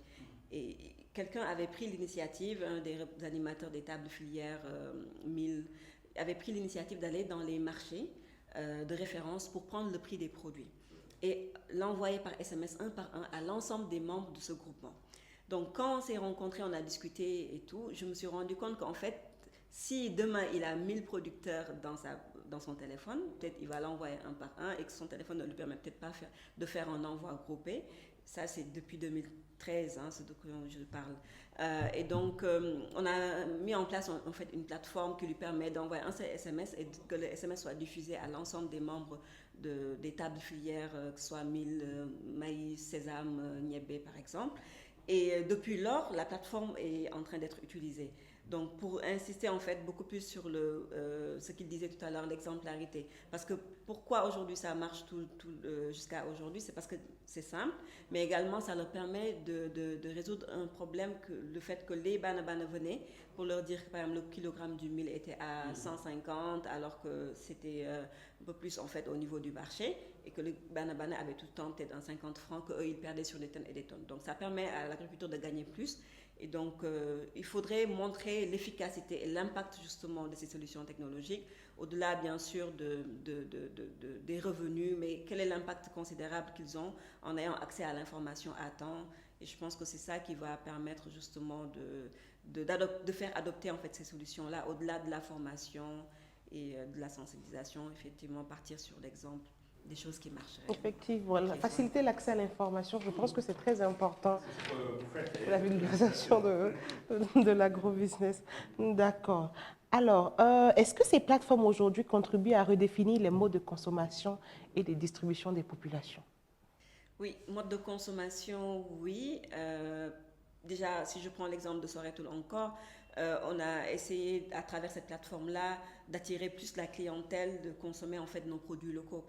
Et quelqu'un avait pris l'initiative, un des animateurs des tables filières 1000, avait pris l'initiative d'aller dans les marchés de référence pour prendre le prix des produits et l'envoyer par SMS un par un à l'ensemble des membres de ce groupement. Donc, quand on s'est rencontrés, on a discuté et tout, je me suis rendu compte qu'en fait, si demain il a 1000 producteurs dans son téléphone, peut-être il va l'envoyer un par un et que son téléphone ne lui permet peut-être pas de faire un envoi groupé. Ça, c'est depuis 2013, ce dont je parle. Et donc, on a mis en place en fait une plateforme qui lui permet d'envoyer un seul SMS et que le SMS soit diffusé à l'ensemble des membres des tables filières, que ce soit mil, maïs, sésame, niébé par exemple. Et depuis lors, la plateforme est en train d'être utilisée. Donc, pour insister en fait beaucoup plus sur ce qu'il disait tout à l'heure, l'exemplarité. Parce que pourquoi aujourd'hui ça marche jusqu'à aujourd'hui, c'est parce que c'est simple, mais également ça leur permet de résoudre un problème, le fait que les bana venaient pour leur dire que par exemple le kilogramme du mil était à 150 alors que c'était un peu plus en fait au niveau du marché et que le bana avait tout le temps peut-être un 50 francs, qu'eux ils perdaient sur des tonnes et des tonnes. Donc ça permet à l'agriculture de gagner plus. Et donc, il faudrait montrer l'efficacité et l'impact justement de ces solutions technologiques, au-delà bien sûr des revenus, mais quel est l'impact considérable qu'ils ont en ayant accès à l'information à temps. Et je pense que c'est ça qui va permettre justement de faire adopter en fait ces solutions-là, au-delà de la formation et de la sensibilisation, effectivement partir sur l'exemple des choses qui marchent. Effectivement, faciliter l'accès à l'information, je pense que c'est très important pour la vulgarisation de l'agrobusiness. D'accord. Alors, est-ce que ces plateformes aujourd'hui contribuent à redéfinir les modes de consommation et de distribution des populations? Oui, mode de consommation, oui. Déjà, si je prends l'exemple de Soretul encore, on a essayé à travers cette plateforme-là d'attirer plus la clientèle, de consommer en fait nos produits locaux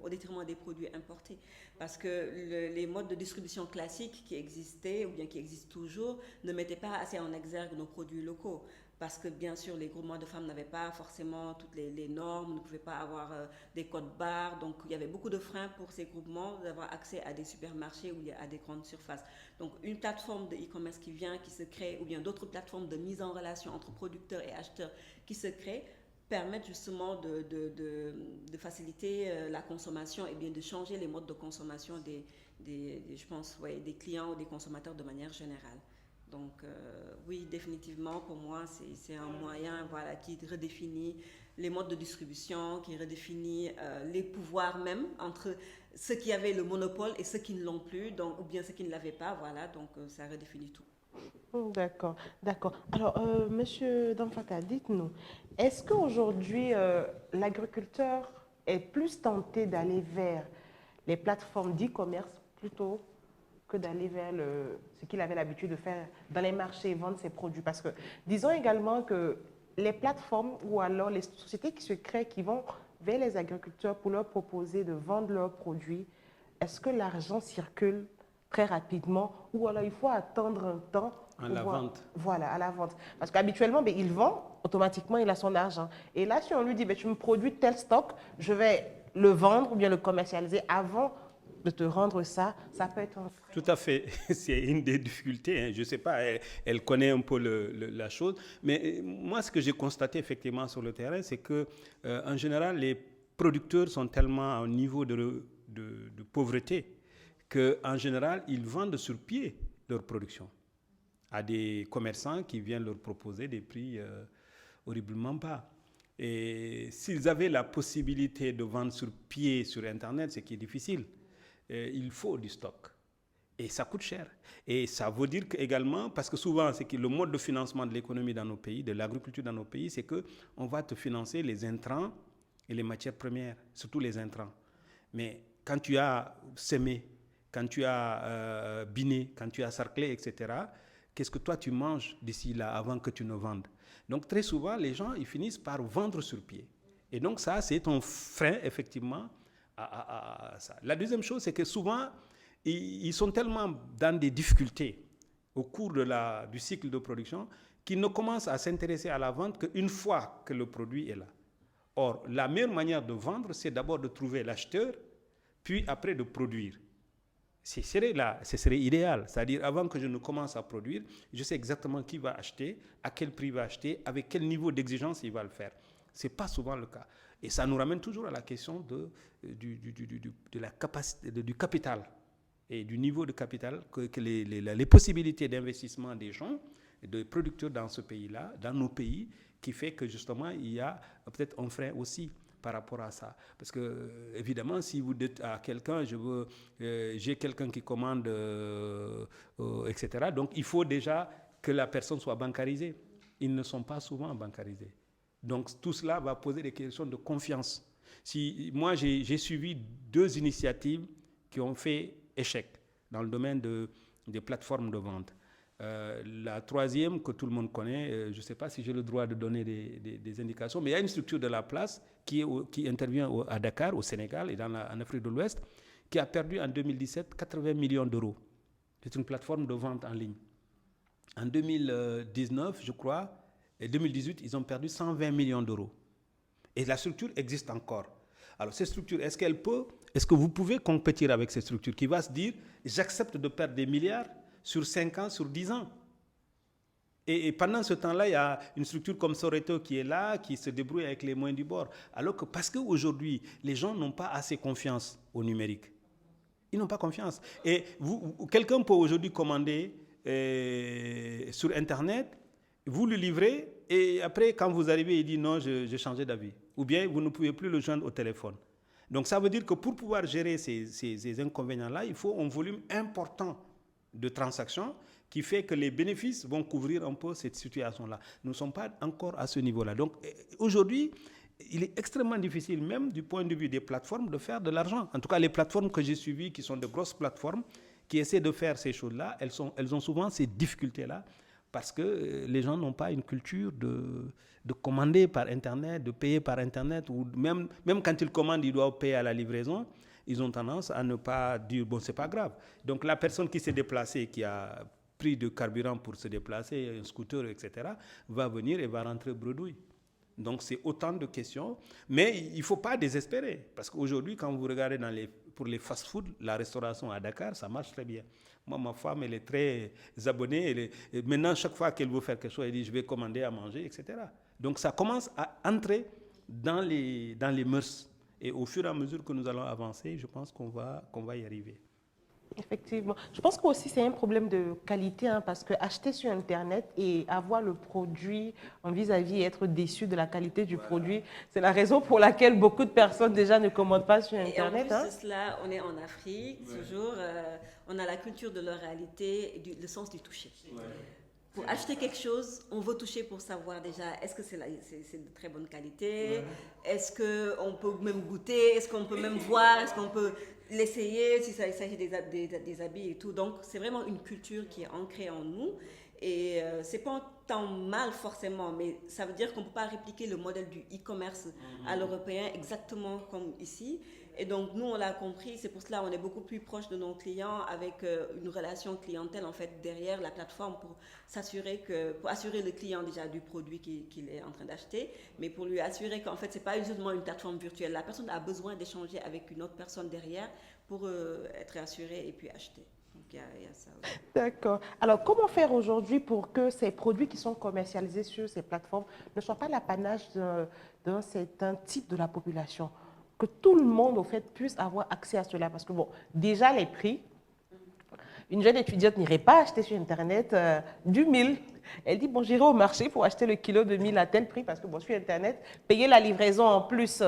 au détriment des produits importés. Parce que les modes de distribution classiques qui existaient ou bien qui existent toujours ne mettaient pas assez en exergue nos produits locaux. Parce que bien sûr, les groupements de femmes n'avaient pas forcément toutes les normes, ne pouvaient pas avoir des codes barres. Donc, il y avait beaucoup de freins pour ces groupements d'avoir accès à des supermarchés ou à des grandes surfaces. Donc, une plateforme de e-commerce qui se crée, ou bien d'autres plateformes de mise en relation entre producteurs et acheteurs qui se créent, permettent justement de faciliter la consommation et bien de changer les modes de consommation je pense, des clients ou des consommateurs de manière générale. Donc oui, définitivement, pour moi, c'est un moyen qui redéfinit les modes de distribution, qui redéfinit les pouvoirs même entre ceux qui avaient le monopole et ceux qui ne l'ont plus, donc, ou bien ceux qui ne l'avaient pas. Voilà, donc ça redéfinit tout. D'accord, d'accord. Alors, Monsieur Damfata, dites-nous, est-ce qu'aujourd'hui, l'agriculteur est plus tenté d'aller vers les plateformes d'e-commerce plutôt que d'aller vers ce qu'il avait l'habitude de faire dans les marchés et vendre ses produits? Parce que disons également que les plateformes ou alors les sociétés qui se créent, qui vont vers les agriculteurs pour leur proposer de vendre leurs produits, est-ce que l'argent circule très rapidement ou alors il faut attendre un temps à la vente? Voilà, à la vente. Parce qu'habituellement, il vend, automatiquement, il a son argent. Et là, si on lui dit, tu me produis tel stock, je vais le vendre ou bien le commercialiser avant de te rendre ça, ça peut être un frein. Tout à fait, c'est une des difficultés. Hein. Je ne sais pas, elle connaît un peu la chose. Mais moi, ce que j'ai constaté effectivement sur le terrain, c'est que en général, les producteurs sont tellement à un niveau de pauvreté qu'en général, ils vendent sur pied leur production à des commerçants qui viennent leur proposer des prix horriblement bas. Et s'ils avaient la possibilité de vendre sur pied sur Internet, ce qui est difficile, il faut du stock. Et ça coûte cher. Et ça veut dire également, parce que souvent, c'est que le mode de financement de l'économie dans nos pays, de l'agriculture dans nos pays, c'est qu'on va te financer les intrants et les matières premières, surtout les intrants. Mais quand tu as semé, quand tu as biné, quand tu as sarclé, etc., qu'est-ce que toi tu manges d'ici là avant que tu ne vendes? Donc très souvent, les gens ils finissent par vendre sur pied. Et donc ça, c'est un frein, effectivement, à ça. La deuxième chose, c'est que souvent, ils sont tellement dans des difficultés au cours du cycle de production qu'ils ne commencent à s'intéresser à la vente qu'une fois que le produit est là. Or, la meilleure manière de vendre, c'est d'abord de trouver l'acheteur, puis après de produire. Ce serait idéal. C'est-à-dire, avant que je ne commence à produire, je sais exactement qui va acheter, à quel prix il va acheter, avec quel niveau d'exigence il va le faire. Ce n'est pas souvent le cas. Et ça nous ramène toujours à la question de la capacité, du capital et du niveau de capital, que les possibilités d'investissement des gens, des producteurs dans ce pays-là, dans nos pays, qui fait que justement, il y a peut-être un frein aussi par rapport à ça. Parce que, évidemment, si vous dites à quelqu'un, j'ai quelqu'un qui commande, etc., donc il faut déjà que la personne soit bancarisée. Ils ne sont pas souvent bancarisés. Donc, tout cela va poser des questions de confiance. Moi, j'ai suivi 2 initiatives qui ont fait échec dans le domaine des plateformes de vente. La troisième que tout le monde connaît, je ne sais pas si j'ai le droit de donner des indications, mais il y a une structure de la place qui intervient à Dakar, au Sénégal et en Afrique de l'Ouest, qui a perdu en 2017 80 millions d'euros. C'est une plateforme de vente en ligne. En 2019, je crois, et 2018, ils ont perdu 120 millions d'euros. Et la structure existe encore. Alors, cette structure, est-ce que vous pouvez compétir avec cette structure qui va se dire, j'accepte de perdre des milliards sur 5 ans, sur 10 ans. Et pendant ce temps-là, il y a une structure comme Soreto qui est là, qui se débrouille avec les moyens du bord. Alors que parce qu'aujourd'hui, les gens n'ont pas assez confiance au numérique. Ils n'ont pas confiance. Et quelqu'un peut aujourd'hui commander sur Internet, vous le livrez, et après, quand vous arrivez, il dit non, j'ai changé d'avis. Ou bien, vous ne pouvez plus le joindre au téléphone. Donc, ça veut dire que pour pouvoir gérer ces inconvénients-là, il faut un volume important de transactions qui fait que les bénéfices vont couvrir un peu cette situation-là. Nous ne sommes pas encore à ce niveau-là. Donc aujourd'hui, il est extrêmement difficile, même du point de vue des plateformes, de faire de l'argent. En tout cas, les plateformes que j'ai suivies, qui sont de grosses plateformes, qui essaient de faire ces choses-là, elles ont souvent ces difficultés-là parce que les gens n'ont pas une culture de commander par Internet, de payer par Internet, ou même quand ils commandent, ils doivent payer à la livraison. Ils ont tendance à ne pas dire, bon, c'est pas grave. Donc, la personne qui s'est déplacée, qui a pris de carburant pour se déplacer, un scooter, etc., va venir et va rentrer bredouille. Donc, c'est autant de questions. Mais il ne faut pas désespérer. Parce qu'aujourd'hui, quand vous regardez pour les fast-food, la restauration à Dakar, ça marche très bien. Moi, ma femme, elle est très abonnée. Maintenant, chaque fois qu'elle veut faire quelque chose, elle dit, je vais commander à manger, etc. Donc, ça commence à entrer dans les mœurs. Et au fur et à mesure que nous allons avancer, je pense qu'on va y arriver. Effectivement. Je pense qu'aussi c'est un problème de qualité, parce que acheter sur Internet et avoir le produit en vis-à-vis et être déçu de la qualité du produit, c'est la raison pour laquelle beaucoup de personnes déjà ne commandent pas sur Internet. Et en plus de cela, on est en Afrique, toujours, on a la culture de l'oralité et le sens du toucher. Ouais. Pour acheter quelque chose, on veut toucher pour savoir déjà, est-ce que c'est de très bonne qualité, est-ce qu'on peut même goûter, est-ce qu'on peut même voir, est-ce qu'on peut l'essayer, si il s'agit des habits et tout. Donc, c'est vraiment une culture qui est ancrée en nous. Et c'est pas tant mal forcément, mais ça veut dire qu'on ne peut pas répliquer le modèle du e-commerce à l'européen exactement comme ici. Et donc, nous, on l'a compris, c'est pour cela qu'on est beaucoup plus proche de nos clients avec une relation clientèle, en fait, derrière la plateforme pour assurer le client déjà du produit qu'il est en train d'acheter, mais pour lui assurer qu'en fait, ce n'est pas justement une plateforme virtuelle. La personne a besoin d'échanger avec une autre personne derrière pour être assurée et puis acheter. Donc, il y a ça aussi. D'accord. Alors, comment faire aujourd'hui pour que ces produits qui sont commercialisés sur ces plateformes ne soient pas l'apanage d'un certain type de la population ? Que tout le monde, au fait, puisse avoir accès à cela. Parce que, bon, déjà, les prix, une jeune étudiante n'irait pas acheter sur Internet du mil. Elle dit, bon, j'irai au marché pour acheter le kilo de mil à tel prix, parce que, bon, sur Internet, payer la livraison en plus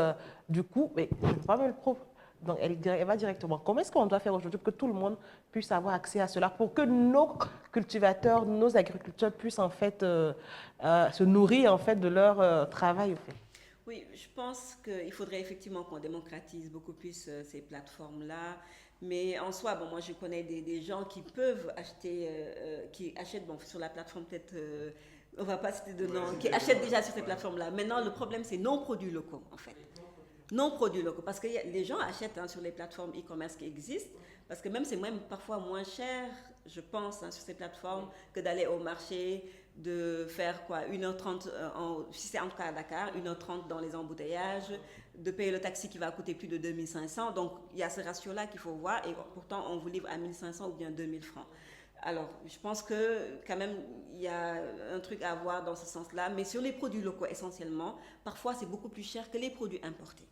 du coût, mais je ne peux pas me le prouver. Donc, elle va directement. Comment est-ce qu'on doit faire aujourd'hui pour que tout le monde puisse avoir accès à cela, pour que nos cultivateurs, nos agriculteurs puissent, en fait, se nourrir, en fait, de leur travail, en fait? Oui, je pense qu'il faudrait effectivement qu'on démocratise beaucoup plus ces plateformes-là. Mais en soi, bon, moi je connais des gens qui peuvent acheter, qui achètent sur la plateforme peut-être, on ne va pas citer de nom, qui achètent déjà sur ces plateformes-là. Maintenant, le problème c'est non produits locaux en fait. Non produits locaux, parce que les gens achètent sur les plateformes e-commerce qui existent, parce que même c'est même parfois moins cher, je pense, sur ces plateformes que d'aller au marché, de faire quoi, 1h30, si c'est en tout cas à Dakar, 1h30 dans les embouteillages, de payer le taxi qui va coûter plus de 2500. Donc, il y a ce ratio-là qu'il faut voir, et pourtant, on vous livre à 1500 ou bien 2000 francs. Alors, je pense que quand même, il y a un truc à voir dans ce sens-là, mais sur les produits locaux essentiellement, parfois, c'est beaucoup plus cher que les produits importés.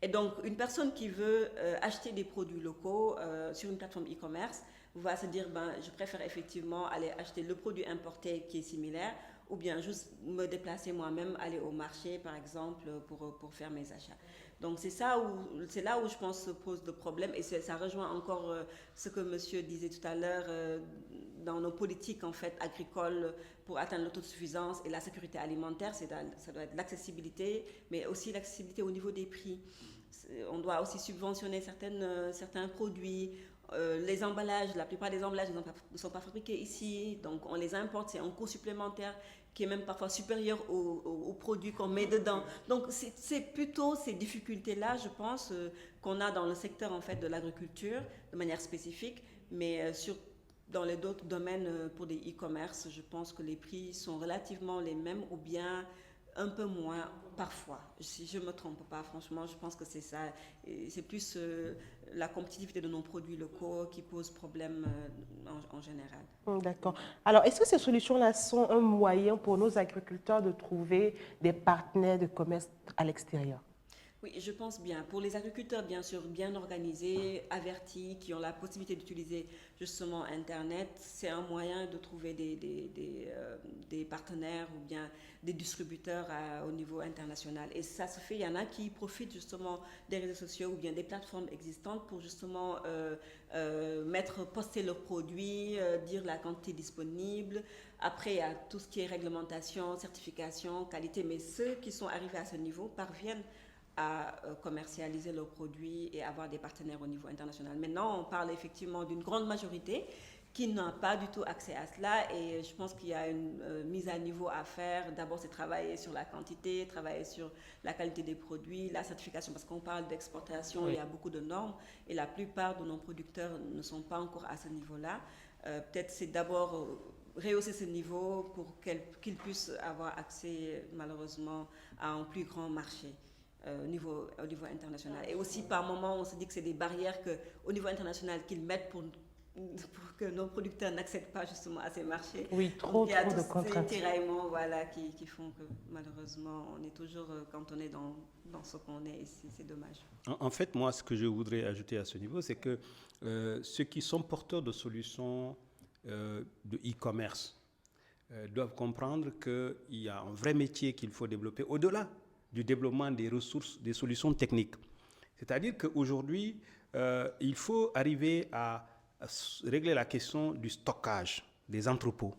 Et donc, une personne qui veut acheter des produits locaux sur une plateforme e-commerce va se dire, je préfère effectivement aller acheter le produit importé qui est similaire, ou bien juste me déplacer moi-même, aller au marché, par exemple, pour faire mes achats. Donc, c'est là où je pense se pose le problème, et ça rejoint encore ce que monsieur disait tout à l'heure, dans nos politiques, en fait, agricoles, pour atteindre l'autosuffisance et la sécurité alimentaire, ça doit être l'accessibilité, mais aussi l'accessibilité au niveau des prix. On doit aussi subventionner certains produits, Les emballages, la plupart des emballages ne sont pas fabriqués ici, donc on les importe, c'est un coût supplémentaire qui est même parfois supérieur aux produits qu'on met dedans. Donc c'est plutôt ces difficultés-là, je pense, qu'on a dans le secteur en fait de l'agriculture de manière spécifique, mais dans les autres domaines pour des e-commerce, je pense que les prix sont relativement les mêmes ou bien un peu moins parfois. Si je ne me trompe pas, franchement, je pense que c'est ça. C'est plus la compétitivité de nos produits locaux qui pose problème en général. D'accord. Alors, est-ce que ces solutions-là sont un moyen pour nos agriculteurs de trouver des partenaires de commerce à l'extérieur? Oui, je pense bien. Pour les agriculteurs, bien sûr, bien organisés, avertis, qui ont la possibilité d'utiliser justement Internet, c'est un moyen de trouver des partenaires ou bien des distributeurs au niveau international. Et ça se fait, il y en a qui profitent justement des réseaux sociaux ou bien des plateformes existantes pour justement poster leurs produits, dire la quantité disponible. Après, il y a tout ce qui est réglementation, certification, qualité. Mais ceux qui sont arrivés à ce niveau parviennent à commercialiser leurs produits et avoir des partenaires au niveau international. Maintenant, on parle effectivement d'une grande majorité qui n'a pas du tout accès à cela et je pense qu'il y a une mise à niveau à faire. D'abord, c'est travailler sur la quantité, travailler sur la qualité des produits, la certification, parce qu'on parle d'exportation, oui. Il y a beaucoup de normes et la plupart de nos producteurs ne sont pas encore à ce niveau-là. Peut-être c'est d'abord rehausser ce niveau pour qu'ils puissent avoir accès malheureusement à un plus grand marché. Au niveau international. Et aussi, par moment, on se dit que c'est des barrières au niveau international qu'ils mettent pour que nos producteurs n'accèdent pas justement à ces marchés. Oui, trop de contraintes. Il y a tous ces tiraillements qui font que malheureusement, on est toujours cantonné dans ce qu'on est et c'est dommage. En fait, moi, ce que je voudrais ajouter à ce niveau, c'est que ceux qui sont porteurs de solutions de e-commerce doivent comprendre qu'il y a un vrai métier qu'il faut développer au-delà du développement des ressources, des solutions techniques. C'est-à-dire qu'aujourd'hui, il faut arriver à régler la question du stockage des entrepôts.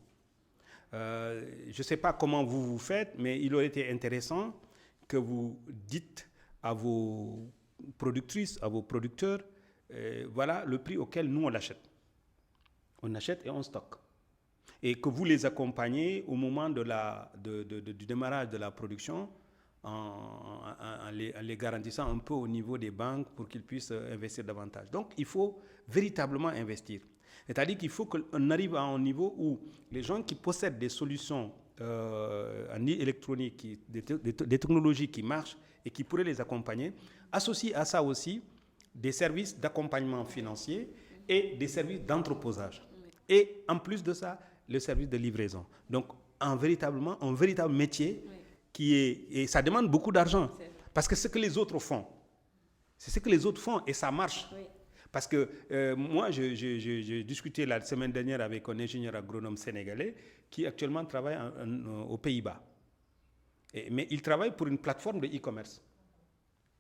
Je ne sais pas comment vous faites, mais il aurait été intéressant que vous dites à vos productrices, à vos producteurs, voilà le prix auquel nous on l'achète. On achète et on stocke. Et que vous les accompagnez au moment du démarrage de la production, en les garantissant un peu au niveau des banques pour qu'ils puissent investir davantage. Donc, il faut véritablement investir. C'est-à-dire qu'il faut qu'on arrive à un niveau où les gens qui possèdent des solutions en électronique, des technologies qui marchent et qui pourraient les accompagner, associent à ça aussi des services d'accompagnement financier et des services d'entreposage. Et en plus de ça, le service de livraison. Donc, un véritable métier et ça demande beaucoup d'argent. Parce que ce que les autres font, c'est ce que les autres font et ça marche. Oui. Parce que moi, j'ai discuté la semaine dernière avec un ingénieur agronome sénégalais qui actuellement travaille aux Pays-Bas. Mais il travaille pour une plateforme de e-commerce.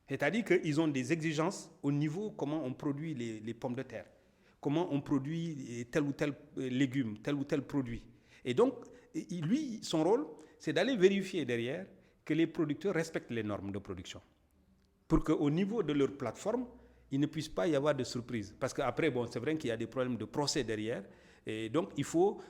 C'est-à-dire qu'ils ont des exigences au niveau comment on produit les pommes de terre, comment on produit tel ou tel légume, tel ou tel produit. Et donc, lui, son rôle, c'est d'aller vérifier derrière que les producteurs respectent les normes de production. Pour qu'au niveau de leur plateforme, il ne puisse pas y avoir de surprise. Parce qu'après, c'est vrai qu'il y a des problèmes de procès derrière. Et donc, il faut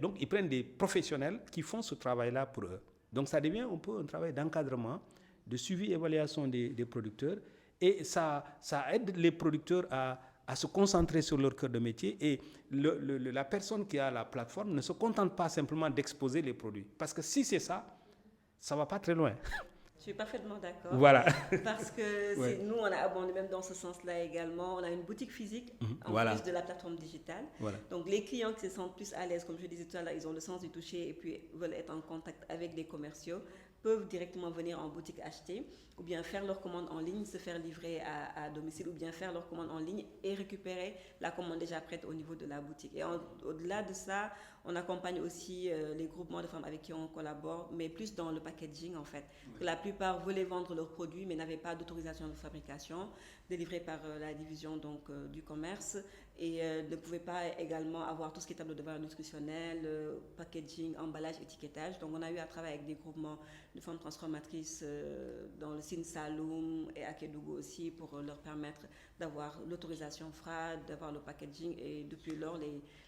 donc, ils prennent des professionnels qui font ce travail-là pour eux. Donc, ça devient un peu un travail d'encadrement, de suivi et évaluation des producteurs. Et ça aide les producteurs à se concentrer sur leur cœur de métier et la personne qui a la plateforme ne se contente pas simplement d'exposer les produits. Parce que si c'est ça, ça ne va pas très loin. Je suis parfaitement d'accord. Voilà. Parce que nous, on a abondé même dans ce sens-là également. On a une boutique physique en plus de la plateforme digitale. Voilà. Donc, les clients qui se sentent plus à l'aise, comme je disais tout à l'heure, ils ont le sens du toucher et puis veulent être en contact avec des commerciaux, peuvent directement venir en boutique acheter ou bien faire leur commande en ligne, se faire livrer à domicile ou bien faire leur commande en ligne et récupérer la commande déjà prête au niveau de la boutique. Et au-delà de ça, on accompagne aussi les groupements de femmes avec qui on collabore, mais plus dans le packaging en fait. La plupart voulaient vendre leurs produits mais n'avaient pas d'autorisation de fabrication délivrée par la division donc, du commerce. et ne pouvaient pas également avoir tout ce qui est tableau de valeur nutritionnelle, packaging, emballage, étiquetage. Donc on a eu à travailler avec des groupements de femmes transformatrices dans le Sine Saloum et à Kédougou aussi pour leur permettre d'avoir l'autorisation FRA, d'avoir le packaging, et depuis lors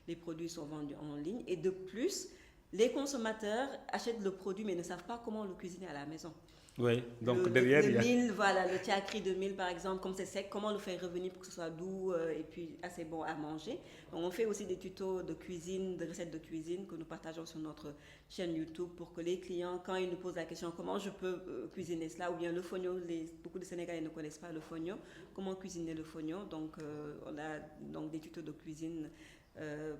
les produits sont vendus en ligne. Et de plus, les consommateurs achètent le produit mais ne savent pas comment le cuisiner à la maison. Oui, donc derrière, il y a... mil, voilà, le tiakri de mil par exemple, comme c'est sec, comment le faire revenir pour que ce soit doux et puis assez bon à manger. Donc on fait aussi des tutos de cuisine, de recettes de cuisine que nous partageons sur notre chaîne YouTube pour que les clients, quand ils nous posent la question comment je peux cuisiner cela, ou bien le fognon, beaucoup de Sénégalais ne connaissent pas le fognon, comment cuisiner le fognon. Donc on a donc des tutos de cuisine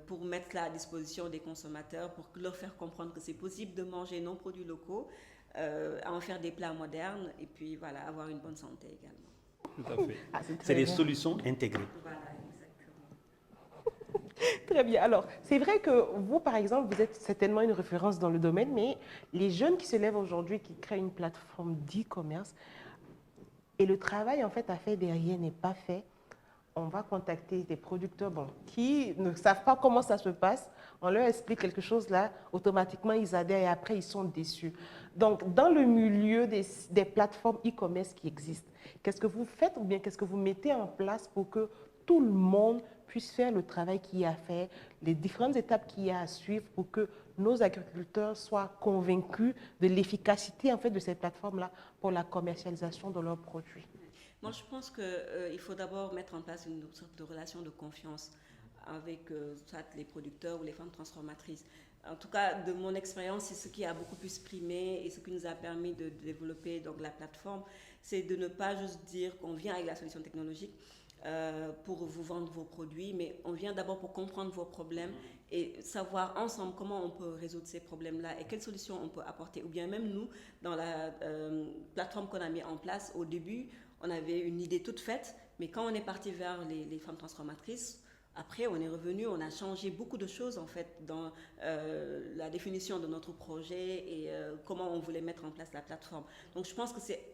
pour mettre cela à disposition des consommateurs, pour leur faire comprendre que c'est possible de manger non produits locaux, à en faire des plats modernes et puis voilà, avoir une bonne santé également. Tout à fait. C'est des solutions intégrées. Voilà, exactement. Très bien. Alors, c'est vrai que vous, par exemple, vous êtes certainement une référence dans le domaine, mais les jeunes qui se lèvent aujourd'hui, qui créent une plateforme d'e-commerce, et le travail en fait à faire derrière n'est pas fait. On va contacter des producteurs qui ne savent pas comment ça se passe. On leur explique quelque chose là, automatiquement ils adhèrent et après ils sont déçus. Donc, dans le milieu des plateformes e-commerce qui existent, qu'est-ce que vous faites ou bien qu'est-ce que vous mettez en place pour que tout le monde puisse faire le travail qu'il y a à faire, les différentes étapes qu'il y a à suivre pour que nos agriculteurs soient convaincus de l'efficacité en fait de ces plateformes-là pour la commercialisation de leurs produits? Moi, je pense qu'il faut d'abord mettre en place une sorte de relation de confiance avec soit les producteurs ou les femmes transformatrices. En tout cas, de mon expérience, c'est ce qui a beaucoup plus primé et ce qui nous a permis de développer donc, la plateforme, c'est de ne pas juste dire qu'on vient avec la solution technologique pour vous vendre vos produits, mais on vient d'abord pour comprendre vos problèmes et savoir ensemble comment on peut résoudre ces problèmes-là et quelles solutions on peut apporter. Ou bien même nous, dans la plateforme qu'on a mis en place, au début, on avait une idée toute faite, mais quand on est parti vers les femmes transformatrices, après, on est revenu, on a changé beaucoup de choses en fait dans la définition de notre projet et comment on voulait mettre en place la plateforme. Donc, je pense que c'est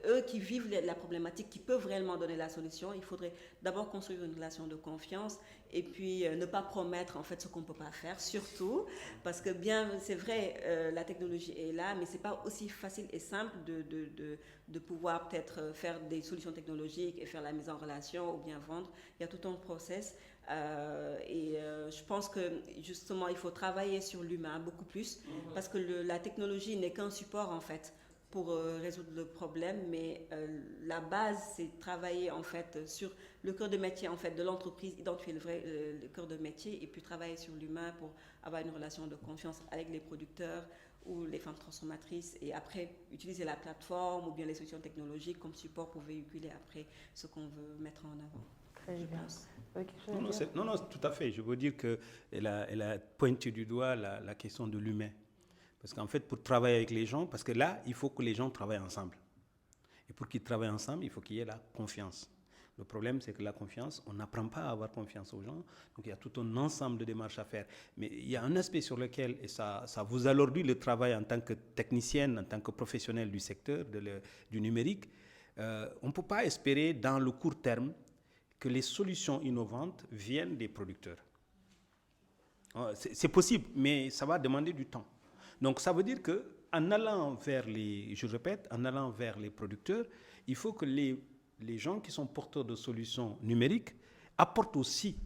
eux qui vivent la problématique, qui peuvent réellement donner la solution. Il faudrait d'abord construire une relation de confiance et puis ne pas promettre en fait ce qu'on ne peut pas faire, surtout parce que bien, c'est vrai, la technologie est là, mais ce n'est pas aussi facile et simple de pouvoir peut-être faire des solutions technologiques et faire la mise en relation ou bien vendre. Il y a tout un process. Je pense que justement il faut travailler sur l'humain beaucoup plus parce que la technologie n'est qu'un support en fait pour résoudre le problème, mais la base c'est travailler en fait sur le cœur de métier en fait de l'entreprise, identifier le cœur de métier et puis travailler sur l'humain pour avoir une relation de confiance avec les producteurs ou les femmes transformatrices et après utiliser la plateforme ou bien les solutions technologiques comme support pour véhiculer après ce qu'on veut mettre en avant. Très bien. Non, tout à fait. Je veux dire qu'elle a pointé du doigt la question de l'humain. Parce qu'en fait, pour travailler avec les gens, parce que là, il faut que les gens travaillent ensemble. Et pour qu'ils travaillent ensemble, il faut qu'il y ait la confiance. Le problème, c'est que la confiance, on n'apprend pas à avoir confiance aux gens. Donc, il y a tout un ensemble de démarches à faire. Mais il y a un aspect sur lequel, et ça vous alourdit le travail en tant que technicienne, en tant que professionnel du secteur du numérique, on ne peut pas espérer dans le court terme que les solutions innovantes viennent des producteurs. C'est possible, mais ça va demander du temps. Donc, ça veut dire qu'en allant vers en allant vers les producteurs, il faut que les gens qui sont porteurs de solutions numériques apportent aussi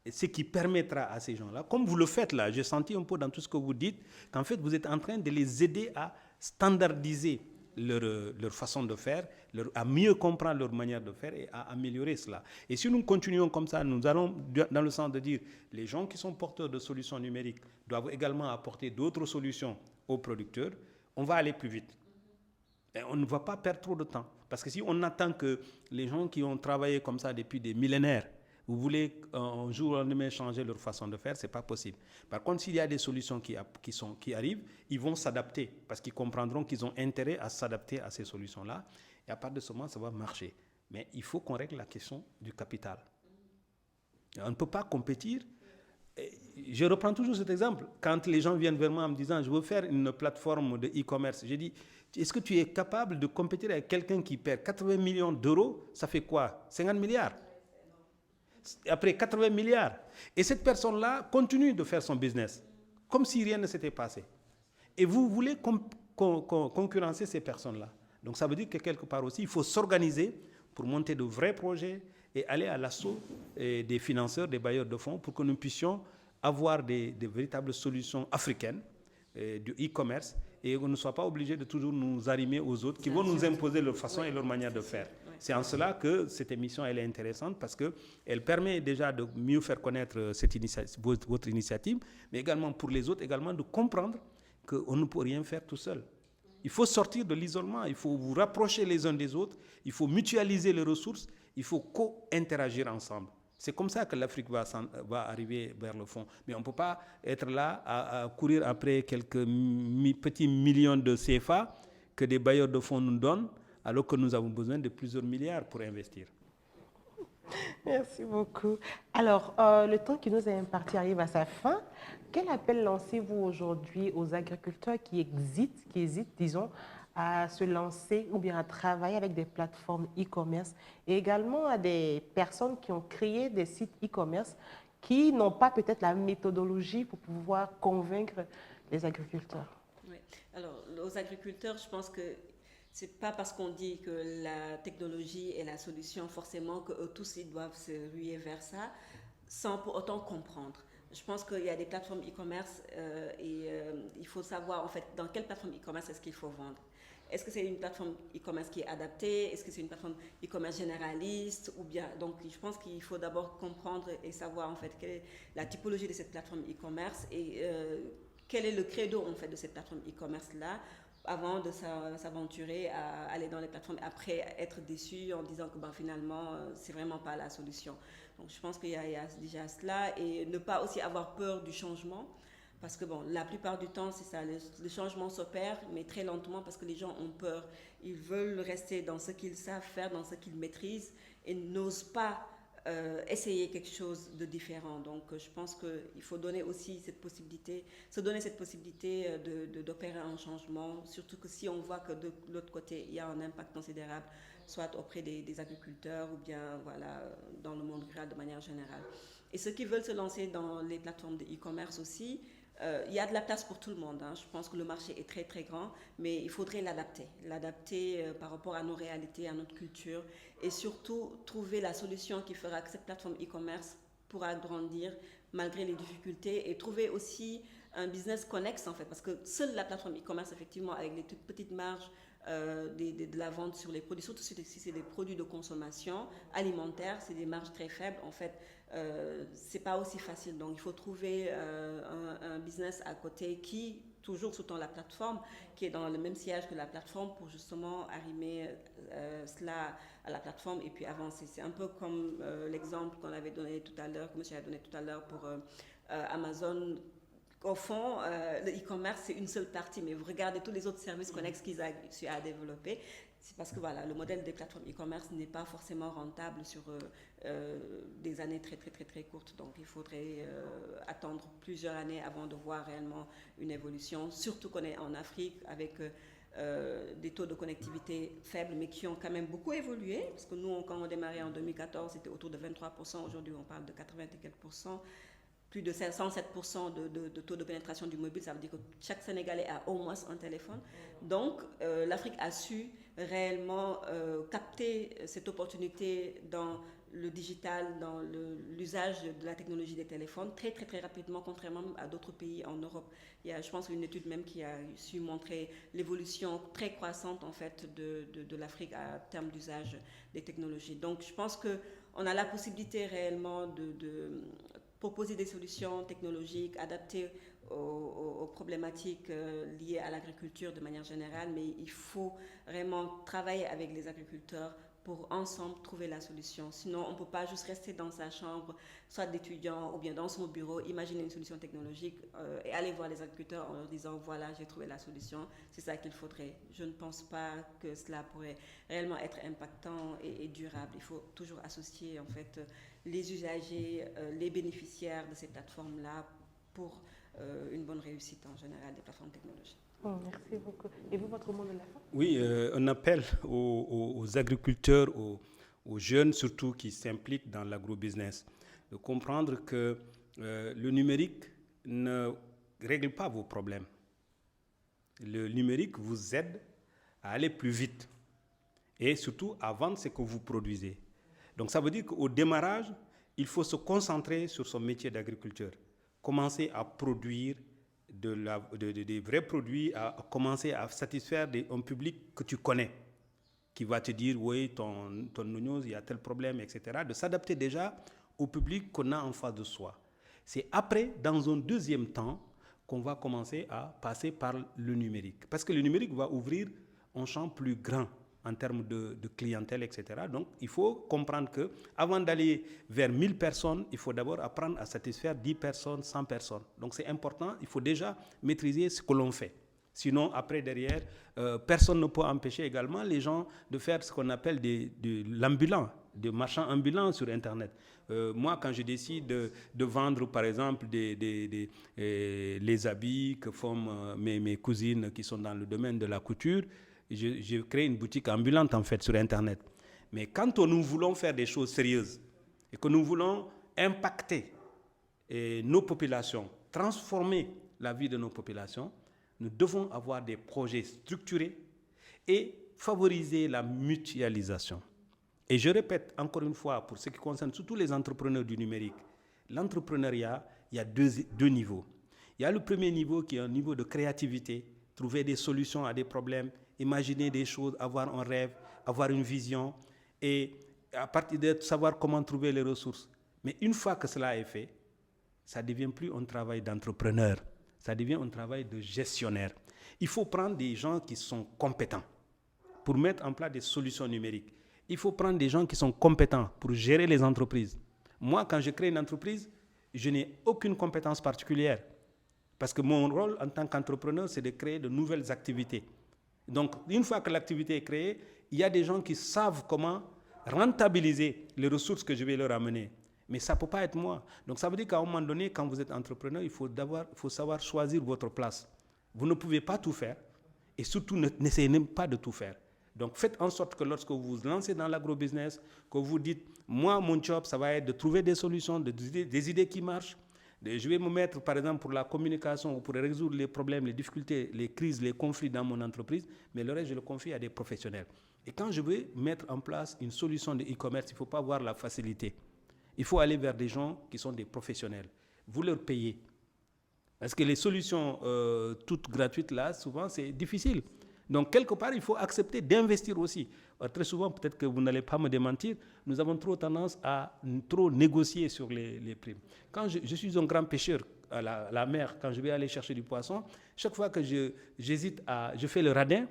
ce qui permettra à ces gens-là, comme vous le faites là, j'ai senti un peu dans tout ce que vous dites, qu'en fait, vous êtes en train de les aider à standardiser leur façon de faire, à mieux comprendre leur manière de faire et à améliorer cela. Et si nous continuons comme ça, nous allons dans le sens de dire les gens qui sont porteurs de solutions numériques doivent également apporter d'autres solutions aux producteurs, on va aller plus vite. Et on ne va pas perdre trop de temps. Parce que si on attend que les gens qui ont travaillé comme ça depuis des millénaires, vous voulez un jour ou un lendemain changer leur façon de faire, ce n'est pas possible. Par contre, s'il y a des solutions qui arrivent, ils vont s'adapter parce qu'ils comprendront qu'ils ont intérêt à s'adapter à ces solutions-là. Et à partir de ce moment, ça va marcher. Mais il faut qu'on règle la question du capital. On ne peut pas compétir. Je reprends toujours cet exemple. Quand les gens viennent vers moi en me disant « je veux faire une plateforme de e-commerce », j'ai dit « est-ce que tu es capable de compétir avec quelqu'un qui perd 80 millions d'euros? Ça fait quoi? 50 milliards ?» après 80 milliards. Et cette personne-là continue de faire son business, comme si rien ne s'était passé. Et vous voulez concurrencer ces personnes-là. Donc ça veut dire que quelque part aussi, il faut s'organiser pour monter de vrais projets et aller à l'assaut des financeurs, des bailleurs de fonds, pour que nous puissions avoir des véritables solutions africaines du e-commerce et qu'on ne soit pas obligé de toujours nous arrimer aux autres qui vont nous imposer leur façon et leur manière de faire. C'est en cela que cette émission elle est intéressante parce qu'elle permet déjà de mieux faire connaître votre initiative, mais également pour les autres, également de comprendre qu'on ne peut rien faire tout seul. Il faut sortir de l'isolement, il faut vous rapprocher les uns des autres, il faut mutualiser les ressources, il faut co-interagir ensemble. C'est comme ça que l'Afrique va arriver vers le fond. Mais on ne peut pas être là à courir après quelques petits millions de CFA que des bailleurs de fonds nous donnent, alors que nous avons besoin de plusieurs milliards pour investir. Merci beaucoup. Alors, le temps qui nous est imparti arrive à sa fin. Quel appel lancez-vous aujourd'hui aux agriculteurs qui hésitent, disons, à se lancer ou bien à travailler avec des plateformes e-commerce et également à des personnes qui ont créé des sites e-commerce qui n'ont pas peut-être la méthodologie pour pouvoir convaincre les agriculteurs? Oui. Alors, aux agriculteurs, je pense que c'est pas parce qu'on dit que la technologie est la solution forcément qu'eux tous ils doivent se ruer vers ça sans pour autant comprendre. Je pense qu'il y a des plateformes e-commerce il faut savoir en fait dans quelle plateforme e-commerce est-ce qu'il faut vendre. Est-ce que c'est une plateforme e-commerce qui est adaptée? Est-ce que c'est une plateforme e-commerce généraliste? Ou bien, donc je pense qu'il faut d'abord comprendre et savoir en fait quelle est la typologie de cette plateforme e-commerce et quel est le credo en fait de cette plateforme e-commerce là avant de s'aventurer à aller dans les plateformes, après être déçu en disant que finalement, c'est vraiment pas la solution. Donc, je pense qu'il y a déjà cela et ne pas aussi avoir peur du changement parce que, la plupart du temps, c'est ça, le changement s'opère, mais très lentement parce que les gens ont peur. Ils veulent rester dans ce qu'ils savent faire, dans ce qu'ils maîtrisent et n'osent pas essayer quelque chose de différent. Donc, je pense qu'il faut donner aussi cette possibilité, se donner cette possibilité d'opérer un changement, surtout que si on voit que de l'autre côté, il y a un impact considérable, soit auprès des agriculteurs ou bien dans le monde rural de manière générale. Et ceux qui veulent se lancer dans les plateformes de e-commerce aussi, il y a de la place pour tout le monde. Je pense que le marché est très très grand, mais il faudrait l'adapter par rapport à nos réalités, à notre culture, et surtout trouver la solution qui fera que cette plateforme e-commerce pourra grandir malgré les difficultés et trouver aussi un business connexe en fait, parce que seule la plateforme e-commerce effectivement avec les toutes petites marges de la vente sur les produits, surtout si c'est des produits de consommation alimentaire, c'est des marges très faibles en fait. C'est pas aussi facile, donc il faut trouver un business à côté qui, toujours sous la plateforme, qui est dans le même sillage que la plateforme pour justement arrimer cela à la plateforme et puis avancer. C'est un peu comme l'exemple qu'on avait donné tout à l'heure, que monsieur a donné tout à l'heure pour Amazon. Au fond, le e-commerce, c'est une seule partie, mais vous regardez tous les autres services connexes qu'ils ont réussi à développer. C'est parce que le modèle des plateformes e-commerce n'est pas forcément rentable sur des années très, très, très, très courtes. Donc, il faudrait attendre plusieurs années avant de voir réellement une évolution, surtout qu'on est en Afrique avec des taux de connectivité faibles, mais qui ont quand même beaucoup évolué. Parce que nous, quand on démarrait en 2014, c'était autour de 23%. Aujourd'hui, on parle de 80 et quelques %. Plus de 107% de taux de pénétration du mobile, ça veut dire que chaque Sénégalais a au moins un téléphone. Donc, l'Afrique a su réellement capter cette opportunité dans le digital, dans l'usage de la technologie des téléphones très, très, très rapidement, contrairement à d'autres pays en Europe. Il y a, je pense, une étude même qui a su montrer l'évolution très croissante, en fait, de l'Afrique en termes d'usage des technologies. Donc, je pense qu'on a la possibilité réellement de proposer des solutions technologiques adaptées aux problématiques liées à l'agriculture de manière générale, mais il faut vraiment travailler avec les agriculteurs pour ensemble trouver la solution. Sinon, on ne peut pas juste rester dans sa chambre, soit d'étudiant ou bien dans son bureau, imaginer une solution technologique et aller voir les agriculteurs en leur disant « voilà, j'ai trouvé la solution, c'est ça qu'il faudrait ». Je ne pense pas que cela pourrait réellement être impactant et durable. Il faut toujours associer en fait les usagers, les bénéficiaires de ces plateformes-là pour une bonne réussite en général des plateformes technologiques. Merci beaucoup. Et vous, votre mot de la fin? Oui, un appel aux agriculteurs, aux jeunes surtout qui s'impliquent dans l'agrobusiness. de comprendre que le numérique ne règle pas vos problèmes. Le numérique vous aide à aller plus vite et surtout à vendre ce que vous produisez. Donc ça veut dire qu'au démarrage, il faut se concentrer sur son métier d'agriculteur. Commencer à produire des vrais produits, à commencer à satisfaire un public que tu connais, qui va te dire, oui, ton oignon, il y a tel problème, etc. De s'adapter déjà au public qu'on a en face de soi. C'est après, dans un deuxième temps, qu'on va commencer à passer par le numérique. Parce que le numérique va ouvrir un champ plus grand en termes de clientèle, etc. Donc, il faut comprendre qu'avant d'aller vers 1000 personnes, il faut d'abord apprendre à satisfaire 10 personnes, 100 personnes. Donc, c'est important, il faut déjà maîtriser ce que l'on fait. Sinon, après, derrière, personne ne peut empêcher également les gens de faire ce qu'on appelle de l'ambulant, des marchands ambulants sur Internet. Moi, quand je décide de vendre, par exemple, les habits que font mes cousines qui sont dans le domaine de la couture, je crée une boutique ambulante, en fait, sur Internet. Mais quand nous voulons faire des choses sérieuses et que nous voulons impacter nos populations, transformer la vie de nos populations, nous devons avoir des projets structurés et favoriser la mutualisation. Et je répète encore une fois, pour ce qui concerne surtout les entrepreneurs du numérique, l'entrepreneuriat, il y a deux niveaux. Il y a le premier niveau qui est un niveau de créativité, trouver des solutions à des problèmes, imaginer des choses, avoir un rêve, avoir une vision et à partir de savoir comment trouver les ressources. Mais une fois que cela est fait, ça ne devient plus un travail d'entrepreneur, ça devient un travail de gestionnaire. Il faut prendre des gens qui sont compétents pour mettre en place des solutions numériques. Il faut prendre des gens qui sont compétents pour gérer les entreprises. Moi, quand je crée une entreprise, je n'ai aucune compétence particulière. Parce que mon rôle en tant qu'entrepreneur, c'est de créer de nouvelles activités. Donc, une fois que l'activité est créée, il y a des gens qui savent comment rentabiliser les ressources que je vais leur amener. Mais ça ne peut pas être moi. Donc, ça veut dire qu'à un moment donné, quand vous êtes entrepreneur, il faut savoir choisir votre place. Vous ne pouvez pas tout faire et surtout n'essayez même pas de tout faire. Donc, faites en sorte que lorsque vous vous lancez dans l'agrobusiness, que vous dites, moi, mon job, ça va être de trouver des solutions, des idées qui marchent. Je vais me mettre, par exemple, pour la communication ou pour résoudre les problèmes, les difficultés, les crises, les conflits dans mon entreprise, mais le reste, je le confie à des professionnels. Et quand je vais mettre en place une solution de e-commerce, il ne faut pas avoir la facilité. Il faut aller vers des gens qui sont des professionnels. Vous leur payez. Parce que les solutions toutes gratuites, là, souvent, c'est difficile. Donc, quelque part, il faut accepter d'investir aussi. Très souvent, peut-être que vous n'allez pas me démentir, nous avons trop tendance à trop négocier sur les primes. Quand je suis un grand pêcheur à la mer, quand je vais aller chercher du poisson, chaque fois que je fais le radin,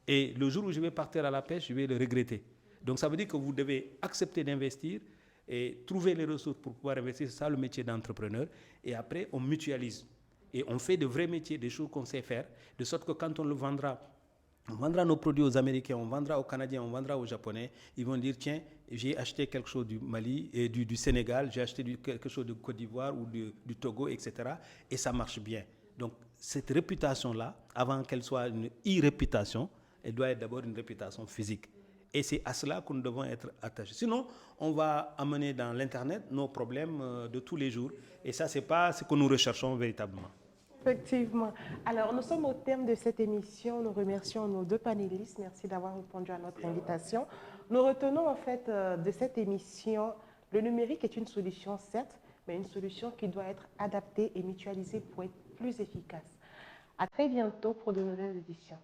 et le jour où je vais partir à la pêche, je vais le regretter. Donc, ça veut dire que vous devez accepter d'investir et trouver les ressources pour pouvoir investir. C'est ça le métier d'entrepreneur. Et après, on mutualise. Et on fait de vrais métiers, des choses qu'on sait faire, de sorte que quand on vendra nos produits aux Américains, on vendra aux Canadiens, on vendra aux Japonais, ils vont dire, tiens, j'ai acheté quelque chose du Mali, et du Sénégal, j'ai acheté quelque chose de Côte d'Ivoire ou du Togo, etc. Et ça marche bien. Donc, cette réputation-là, avant qu'elle soit une e-réputation, elle doit être d'abord une réputation physique. Et c'est à cela que nous devons être attachés. Sinon, on va amener dans l'Internet nos problèmes de tous les jours. Et ça, ce n'est pas ce que nous recherchons véritablement. Effectivement. Alors, nous sommes au terme de cette émission. Nous remercions nos deux panélistes. Merci d'avoir répondu à notre invitation. Nous retenons en fait de cette émission, le numérique est une solution, certes, mais une solution qui doit être adaptée et mutualisée pour être plus efficace. À très bientôt pour de nouvelles éditions.